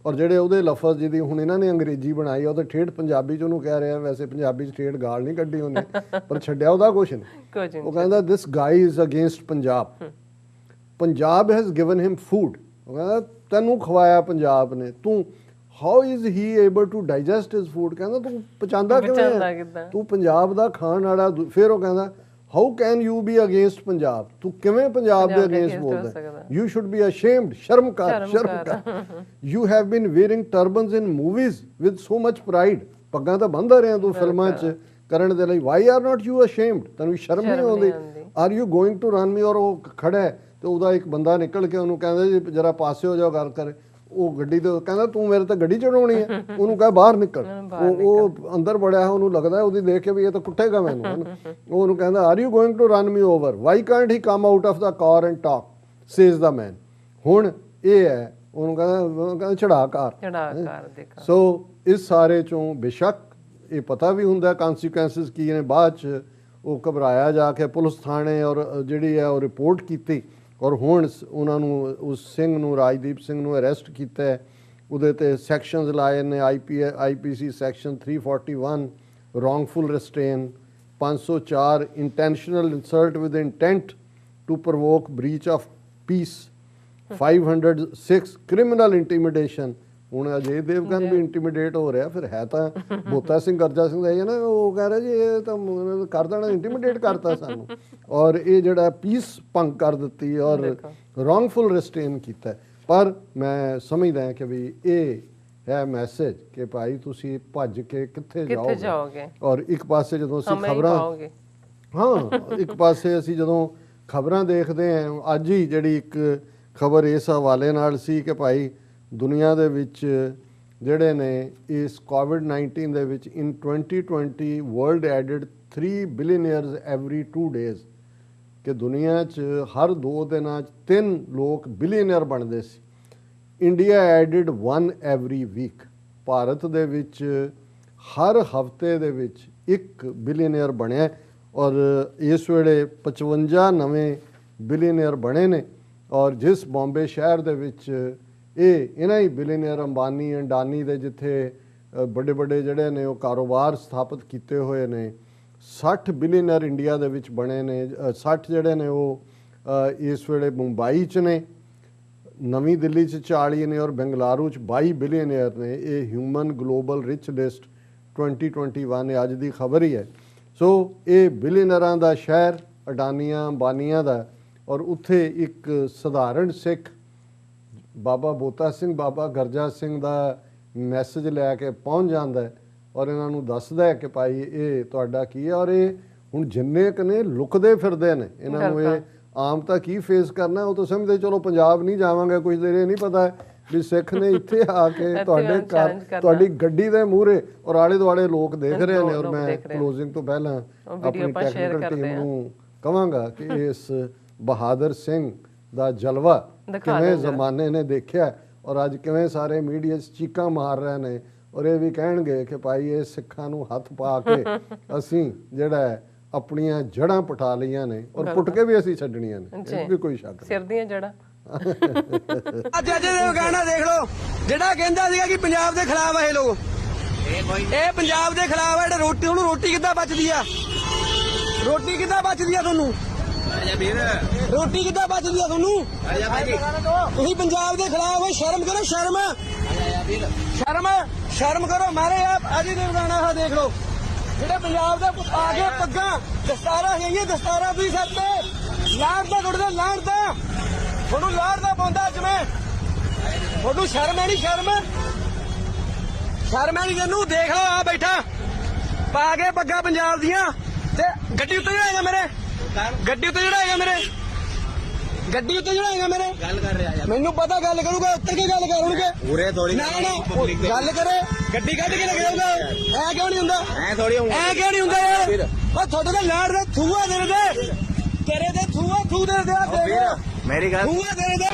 ਔਰ ਜਿਹੜੇ ਉਹਦੇ ਲਫ਼ਜ਼ ਜਿਹਦੀ ਹੁਣ ਇਹਨਾਂ ਨੇ ਅੰਗਰੇਜ਼ੀ ਬਣਾਈ ਉਹ ਤਾਂ ਠੇਠ ਪੰਜਾਬੀ 'ਚ ਉਹਨੂੰ ਕਹਿ ਰਿਹਾ, ਵੈਸੇ ਪੰਜਾਬੀ 'ਚ ਠੇਠ ਗਾਲ ਨਹੀਂ ਕੱਢੀ ਉਹਨੇ ਪਰ ਛੱਡਿਆ ਉਹਦਾ ਕੁਛ ਨਹੀਂ। ਉਹ ਕਹਿੰਦਾ this guy is against Punjab, Punjab has given him food, ਉਹ ਕਹਿੰਦਾ ਤੈਨੂੰ ਖਵਾਇਆ ਪੰਜਾਬ ਨੇ, ਤੂੰ how is he able to digest his food, ਕਹਿੰਦਾ ਤੂੰ ਪਚਾਉਂਦਾ ਕਿਵੇਂ, ਤੂੰ ਪੰਜਾਬ ਦਾ ਖਾਣ ਵਾਲਾ। ਫਿਰ ਉਹ ਕਹਿੰਦਾ how can you B against Punjab, ਤੂੰ ਕਿਵੇਂ ਪੰਜਾਬ ਦੇ ਅਗੇਂਸਟ ਬੋਲਦਾ, ਯੂ ਸ਼ੁੱਡ ਬੀ ਅਸ਼ੇਮਡ, ਸ਼ਰਮ ਕਰ ਸ਼ਰਮ ਕਰ, you have been wearing turbans in movies with so much pride, ਪੱਗਾਂ ਤਾਂ ਬੰਨ੍ਹਦਾ ਰਿਹਾ ਤੂੰ ਫਿਲਮਾਂ 'ਚ ਕਰਨ ਦੇ ਲਈ, why are not you ashamed, ਤੈਨੂੰ ਸ਼ਰਮ ਨਹੀਂ ਆਉਂਦੀ, are you going to run me. ਔਰ ਉਹ ਖੜਾ ਤੇ ਉਹਦਾ ਇੱਕ ਬੰਦਾ ਨਿਕਲ ਕੇ ਉਹਨੂੰ ਕਹਿੰਦਾ ਜੀ ਜਰਾ ਪਾਸੇ ਹੋ ਜਾਓ ਗੱਲ ਕਰ, ਉਹ ਗੱਡੀ ਤੇ ਕਹਿੰਦਾ ਤੂੰ ਮੇਰੇ ਤੇ ਗੱਡੀ ਚੜਾਉਣੀ ਹੈ, ਉਹਨੂੰ ਕਹੇ ਬਾਹਰ ਨਿਕਲ। ਉਹ ਅੰਦਰ ਵੜਿਆ ਹੈ, ਉਹਨੂੰ ਲੱਗਦਾ ਉਹਦੀ ਦੇਖ ਕੇ ਵੀ ਇਹ ਤਾਂ ਕੁੱਟੇਗਾ ਮੈਨੂੰ। ਉਹ ਉਹਨੂੰ ਕਹਿੰਦਾ are you going to run me over, why can't he come out of the car and talk, says the man. ਹੁਣ ਇਹ ਹੈ ਉਹਨੂੰ ਕਹਿੰਦਾ ਚੜਾ ਕਾਰ। ਸੋ ਇਸ ਸਾਰੇ ਚੋਂ ਬੇਸ਼ੱਕ ਇਹ ਪਤਾ ਵੀ ਹੁੰਦਾ ਕਨਸੀਕੁਐਂਸਿਸ ਕੀ ਨੇ, ਬਾਅਦ 'ਚ ਉਹ ਘਬਰਾਇਆ ਜਾ ਕੇ ਪੁਲਿਸ ਥਾਣੇ ਔਰ ਜਿਹੜੀ ਹੈ ਉਹ ਰਿਪੋਰਟ ਕੀਤੀ ਔਰ ਹੁਣ ਉਹਨਾਂ ਨੂੰ ਉਸ ਸਿੰਘ ਨੂੰ ਰਾਜਦੀਪ ਸਿੰਘ ਨੂੰ ਅਰੈਸਟ ਕੀਤਾ। ਉਹਦੇ 'ਤੇ ਸੈਕਸ਼ਨਸ ਲਾਏ ਨੇ, IPC section 341 wrongful restrain, 504 intentional insult with intent to provoke breach of peace, 506 criminal intimidation. ਹੁਣ ਅਜੇ ਦੇਵਗਨ ਵੀ ਇੰਟੀਮੀਡੇਟ ਹੋ ਰਿਹਾ, ਫਿਰ ਹੈ ਤਾਂ ਬੋਤਾ ਸਿੰਘ ਗਰਜਾ ਸਿੰਘ ਦਾ ਹੀ ਹੈ ਨਾ, ਉਹ ਕਹਿ ਰਿਹਾ ਜੀ ਇਹ ਤਾਂ ਕਰ ਦੇਣਾ, ਇੰਟੀਮੀਡੇਟ ਕਰਤਾ ਸਾਨੂੰ, ਔਰ ਇਹ ਜਿਹੜਾ ਪੀਸ ਭੰਗ ਕਰ ਦਿੱਤੀ ਔਰ ਰੋਂਗਫੁਲ ਰਿਸਟ੍ਰੇਨ ਕੀਤਾ। ਪਰ ਮੈਂ ਸਮਝਦਾ ਕਿ ਵੀ ਇਹ ਹੈ ਮੈਸੇਜ ਕਿ ਭਾਈ ਤੁਸੀਂ ਭੱਜ ਕੇ ਕਿੱਥੇ ਜਾਓਗੇ। ਔਰ ਇੱਕ ਪਾਸੇ ਜਦੋਂ ਅਸੀਂ ਇੱਕ ਪਾਸੇ ਅਸੀਂ ਜਦੋਂ ਖਬਰਾਂ ਦੇਖਦੇ ਹਾਂ, ਅੱਜ ਹੀ ਜਿਹੜੀ ਇੱਕ ਖਬਰ ਇਸ ਹਵਾਲੇ ਨਾਲ ਸੀ ਕਿ ਭਾਈ ਦੁਨੀਆ ਦੇ ਵਿੱਚ ਜਿਹੜੇ ਨੇ ਇਸ ਕੋਵਿਡ-19 ਦੇ ਵਿੱਚ ਇਨ 2020 ਵਰਲਡ ਐਡਡ 3 ਬਿਲੀਅਨਰਸ ਐਵਰੀ 2 ਡੇਜ਼, ਕਿ ਦੁਨੀਆ 'ਚ ਹਰ 2 ਦਿਨਾਂ 'ਚ 3 ਲੋਕ ਬਿਲੀਅਨਰ ਬਣਦੇ ਸੀ। India added 1 every week, Bharat ਦੇ ਵਿੱਚ ਹਰ ਹਫਤੇ ਦੇ ਵਿੱਚ 1 ਬਿਲੀਅਨਰ ਬਣਿਆ ਔਰ ਇਸ ਵੇਲੇ 55 ਨਵੇਂ ਬਿਲੀਅਨਰ ਬਣੇ ਨੇ। ਔਰ ਜਿਸ ਬੰਬੇ ਸ਼ਹਿਰ ਦੇ ਵਿੱਚ ਇਹ ਇਹਨਾਂ ਹੀ ਬਿਲੀਅਨਰ ਅੰਬਾਨੀ ਅੰਡਾਨੀ ਦੇ ਜਿੱਥੇ ਵੱਡੇ ਵੱਡੇ ਜਿਹੜੇ ਨੇ ਉਹ ਕਾਰੋਬਾਰ ਸਥਾਪਿਤ ਕੀਤੇ ਹੋਏ ਨੇ, 60 ਬਿਲੀਅਨਰ ਇੰਡੀਆ ਦੇ ਵਿੱਚ ਬਣੇ ਨੇ। 60 ਜਿਹੜੇ ਨੇ ਉਹ ਇਸ ਵੇਲੇ ਮੁੰਬਈ 'ਚ ਨੇ, ਨਵੀਂ ਦਿੱਲੀ 'ਚ 40 ਨੇ ਔਰ ਬੰਗਲਾਰੂ 'ਚ 22 ਬਿਲੀਅਨਰ ਨੇ। ਇਹ ਹਿਊਮਨ ਗਲੋਬਲ ਰਿਚ ਲਿਸਟ 2021 ਅੱਜ ਦੀ ਖਬਰ ਹੀ ਹੈ। ਸੋ ਇਹ ਬਿਲੀਅਨਰਾਂ ਦਾ ਸ਼ਹਿਰ ਅਡਾਨੀਆਂ ਅੰਬਾਨੀਆਂ ਦਾ, ਔਰ ਉੱਥੇ ਇੱਕ ਸਧਾਰਨ ਸਿੱਖ ਬਾਬਾ ਬੋਤਾ ਸਿੰਘ, ਬਾਬਾ ਗਰਜਾ ਸਿੰਘ ਦਾ ਮੈਸੇਜ ਲੈ ਕੇ ਪਹੁੰਚ ਜਾਂਦਾ ਹੈ ਔਰ ਇਹਨਾਂ ਨੂੰ ਦੱਸਦਾ ਹੈ ਕਿ ਭਾਈ ਇਹ ਤੁਹਾਡਾ ਕੀ ਹੈ। ਔਰ ਇਹ ਹੁਣ ਜਿੰਨੇ ਕੁ ਨੇ ਲੁਕਦੇ ਫਿਰਦੇ ਨੇ, ਇਹਨਾਂ ਨੂੰ ਇਹ ਆਮ ਤਾਂ ਕੀ ਫੇਸ ਕਰਨਾ, ਉਹ ਤਾਂ ਸਮਝਦੇ ਚਲੋ ਪੰਜਾਬ ਨਹੀਂ ਜਾਵਾਂਗੇ, ਕੁਝ ਦੇਰ ਇਹ ਨਹੀਂ ਪਤਾ ਵੀ ਸਿੱਖ ਨੇ ਇੱਥੇ ਆ ਕੇ ਤੁਹਾਡੇ ਘਰ ਤੁਹਾਡੀ ਗੱਡੀ ਦੇ ਮੂਹਰੇ ਔਰ ਆਲੇ ਦੁਆਲੇ ਲੋਕ ਦੇਖ ਰਹੇ ਨੇ। ਔਰ ਮੈਂ ਕਲੋਜ਼ਿੰਗ ਤੋਂ ਪਹਿਲਾਂ ਆਪਣੀ ਟੈਕਨੀਕਲ ਟੀਮ ਨੂੰ ਕਵਾਂਗਾ ਕਿ ਇਸ ਬਹਾਦਰ ਸਿੰਘ ਦਾ ਜਲਵਾ ਕਿਵੇਂ ਜ਼ਮਾਨੇ ਨੇ ਦੇਖਿਆ ਔਰ ਅੱਜ ਕਿਵੇਂ ਸਾਰੇ ਮੀਡੀਆ 'ਚ ਚੀਕਾਂ ਮਾਰ ਰਹੇ ਨੇ ਔਰ ਇਹ ਵੀ ਕਹਿਣਗੇ ਕਿ ਭਾਈ ਇਹ ਸਿੱਖਾਂ ਨੂੰ ਹੱਥ ਪਾ ਕੇ ਅਸੀਂ ਜਿਹੜਾ ਆਪਣੀਆਂ ਜੜ੍ਹਾਂ ਪਟਾ ਲਈਆਂ ਨੇ ਔਰ ਪੁੱਟ ਕੇ ਵੀ ਅਸੀਂ ਛੱਡਣੀਆਂ ਨੇ, ਇਹ ਵੀ ਕੋਈ ਸ਼ੱਕ ਨਹੀਂ। ਸਿਰ ਦੀਆਂ ਜੜ੍ਹਾਂ ਅੱਜ ਦੇ ਗਾਣਾ ਦੇਖ ਲਓ, ਜਿਹੜਾ ਕਹਿੰਦਾ ਸੀਗਾ ਕਿ ਪੰਜਾਬ ਦੇ ਖਿਲਾਫ ਆ ਇਹ ਲੋਕ, ਇਹ ਪੰਜਾਬ ਦੇ ਖਿਲਾਫ ਆ। ਰੋਟੀ ਉਹਨੂੰ ਰੋਟੀ ਕਿੱਦਾਂ ਬਚਦੀ ਆ, ਰੋਟੀ ਕਿੱਦਾਂ ਬਚਦੀ ਆ ਤੁਹਾਨੂੰ, ਰੋਟੀ ਕਿੱਦਾਂ ਬਚਦੀ ਆ ਤੁਹਾਨੂੰ? ਤੁਸੀਂ ਪੰਜਾਬ ਦੇ ਖਿਲਾਫ ਹੋ, ਸ਼ਰਮ ਕਰੋ, ਸ਼ਰਮ ਸ਼ਰਮ ਸ਼ਰਮ ਕਰੋ। ਮਾਰੇ ਆਪ ਅੱਜ ਦੇ ਗਾਣਾ ਆ ਦੇਖ ਲਓ, ਜਿਹੜੇ ਪੰਜਾਬ ਦਾ ਆ ਕੇ ਪੱਗਾਂ ਦਸਤਾਰਾ ਹੈਗੀਆਂ, ਦਸਤਾਰਾ ਤੁਸੀਂ ਸੱਤ ਤੇ ਲਾੜਦਾ ਗੁੜਦਾ ਲਾੜਦਾ, ਤੁਹਾਨੂੰ ਲਾੜਦਾ ਪਾਉਂਦਾ ਜਿਵੇਂ, ਤੁਹਾਨੂੰ ਸ਼ਰਮ ਹੈ ਨਹੀਂ, ਸ਼ਰਮ ਸ਼ਰਮ ਹੈ ਨਹੀਂ ਤੈਨੂੰ? ਦੇਖ ਲਓ ਆ ਬੈਠਾ ਪਾ ਕੇ ਪੱਗਾਂ ਪੰਜਾਬ ਦੀਆਂ, ਤੇ ਗੱਡੀ ਉੱਤੇ ਚੜਾਏਗਾ ਮੇਰੇ, ਗੱਡੀ ਉੱਤੇ ਚੜਾਏਗਾ ਮੇਰੇ, ਗੱਡੀ ਉੱਤੇ ਚੜਾਏਗਾ ਮੇਰੇ। ਗੱਲ ਕਰ ਰਿਹਾ ਮੈਨੂੰ ਪਤਾ, ਗੱਲ ਕਰੂਗਾ, ਉੱਤਰ ਕੇ ਗੱਲ ਕਰੂਗੇ ਉਰੇ ਥੋੜੀ ਨਾ ਗੱਲ ਕਰੇ, ਗੱਡੀ ਕੱਢ ਕੇ ਲਗਾਊਗਾ। ਐ ਕਿਉਂ ਨਹੀਂ ਹੁੰਦਾ, ਐ ਥੋੜੀ ਐ ਕਿਉਂ ਨਹੀਂ ਹੁੰਦਾ ਯਾਰ? ਉਹ ਤੁਹਾਡੇ ਕੋਲ ਲਾੜ ਦੇ ਥੂਆ ਦੇ ਤੇਰੇ ਦੇ ਥੂਆ ਥੂ ਦੇ ਮੇਰੀ ਗੱਲ ਥੂਆ ਦੇ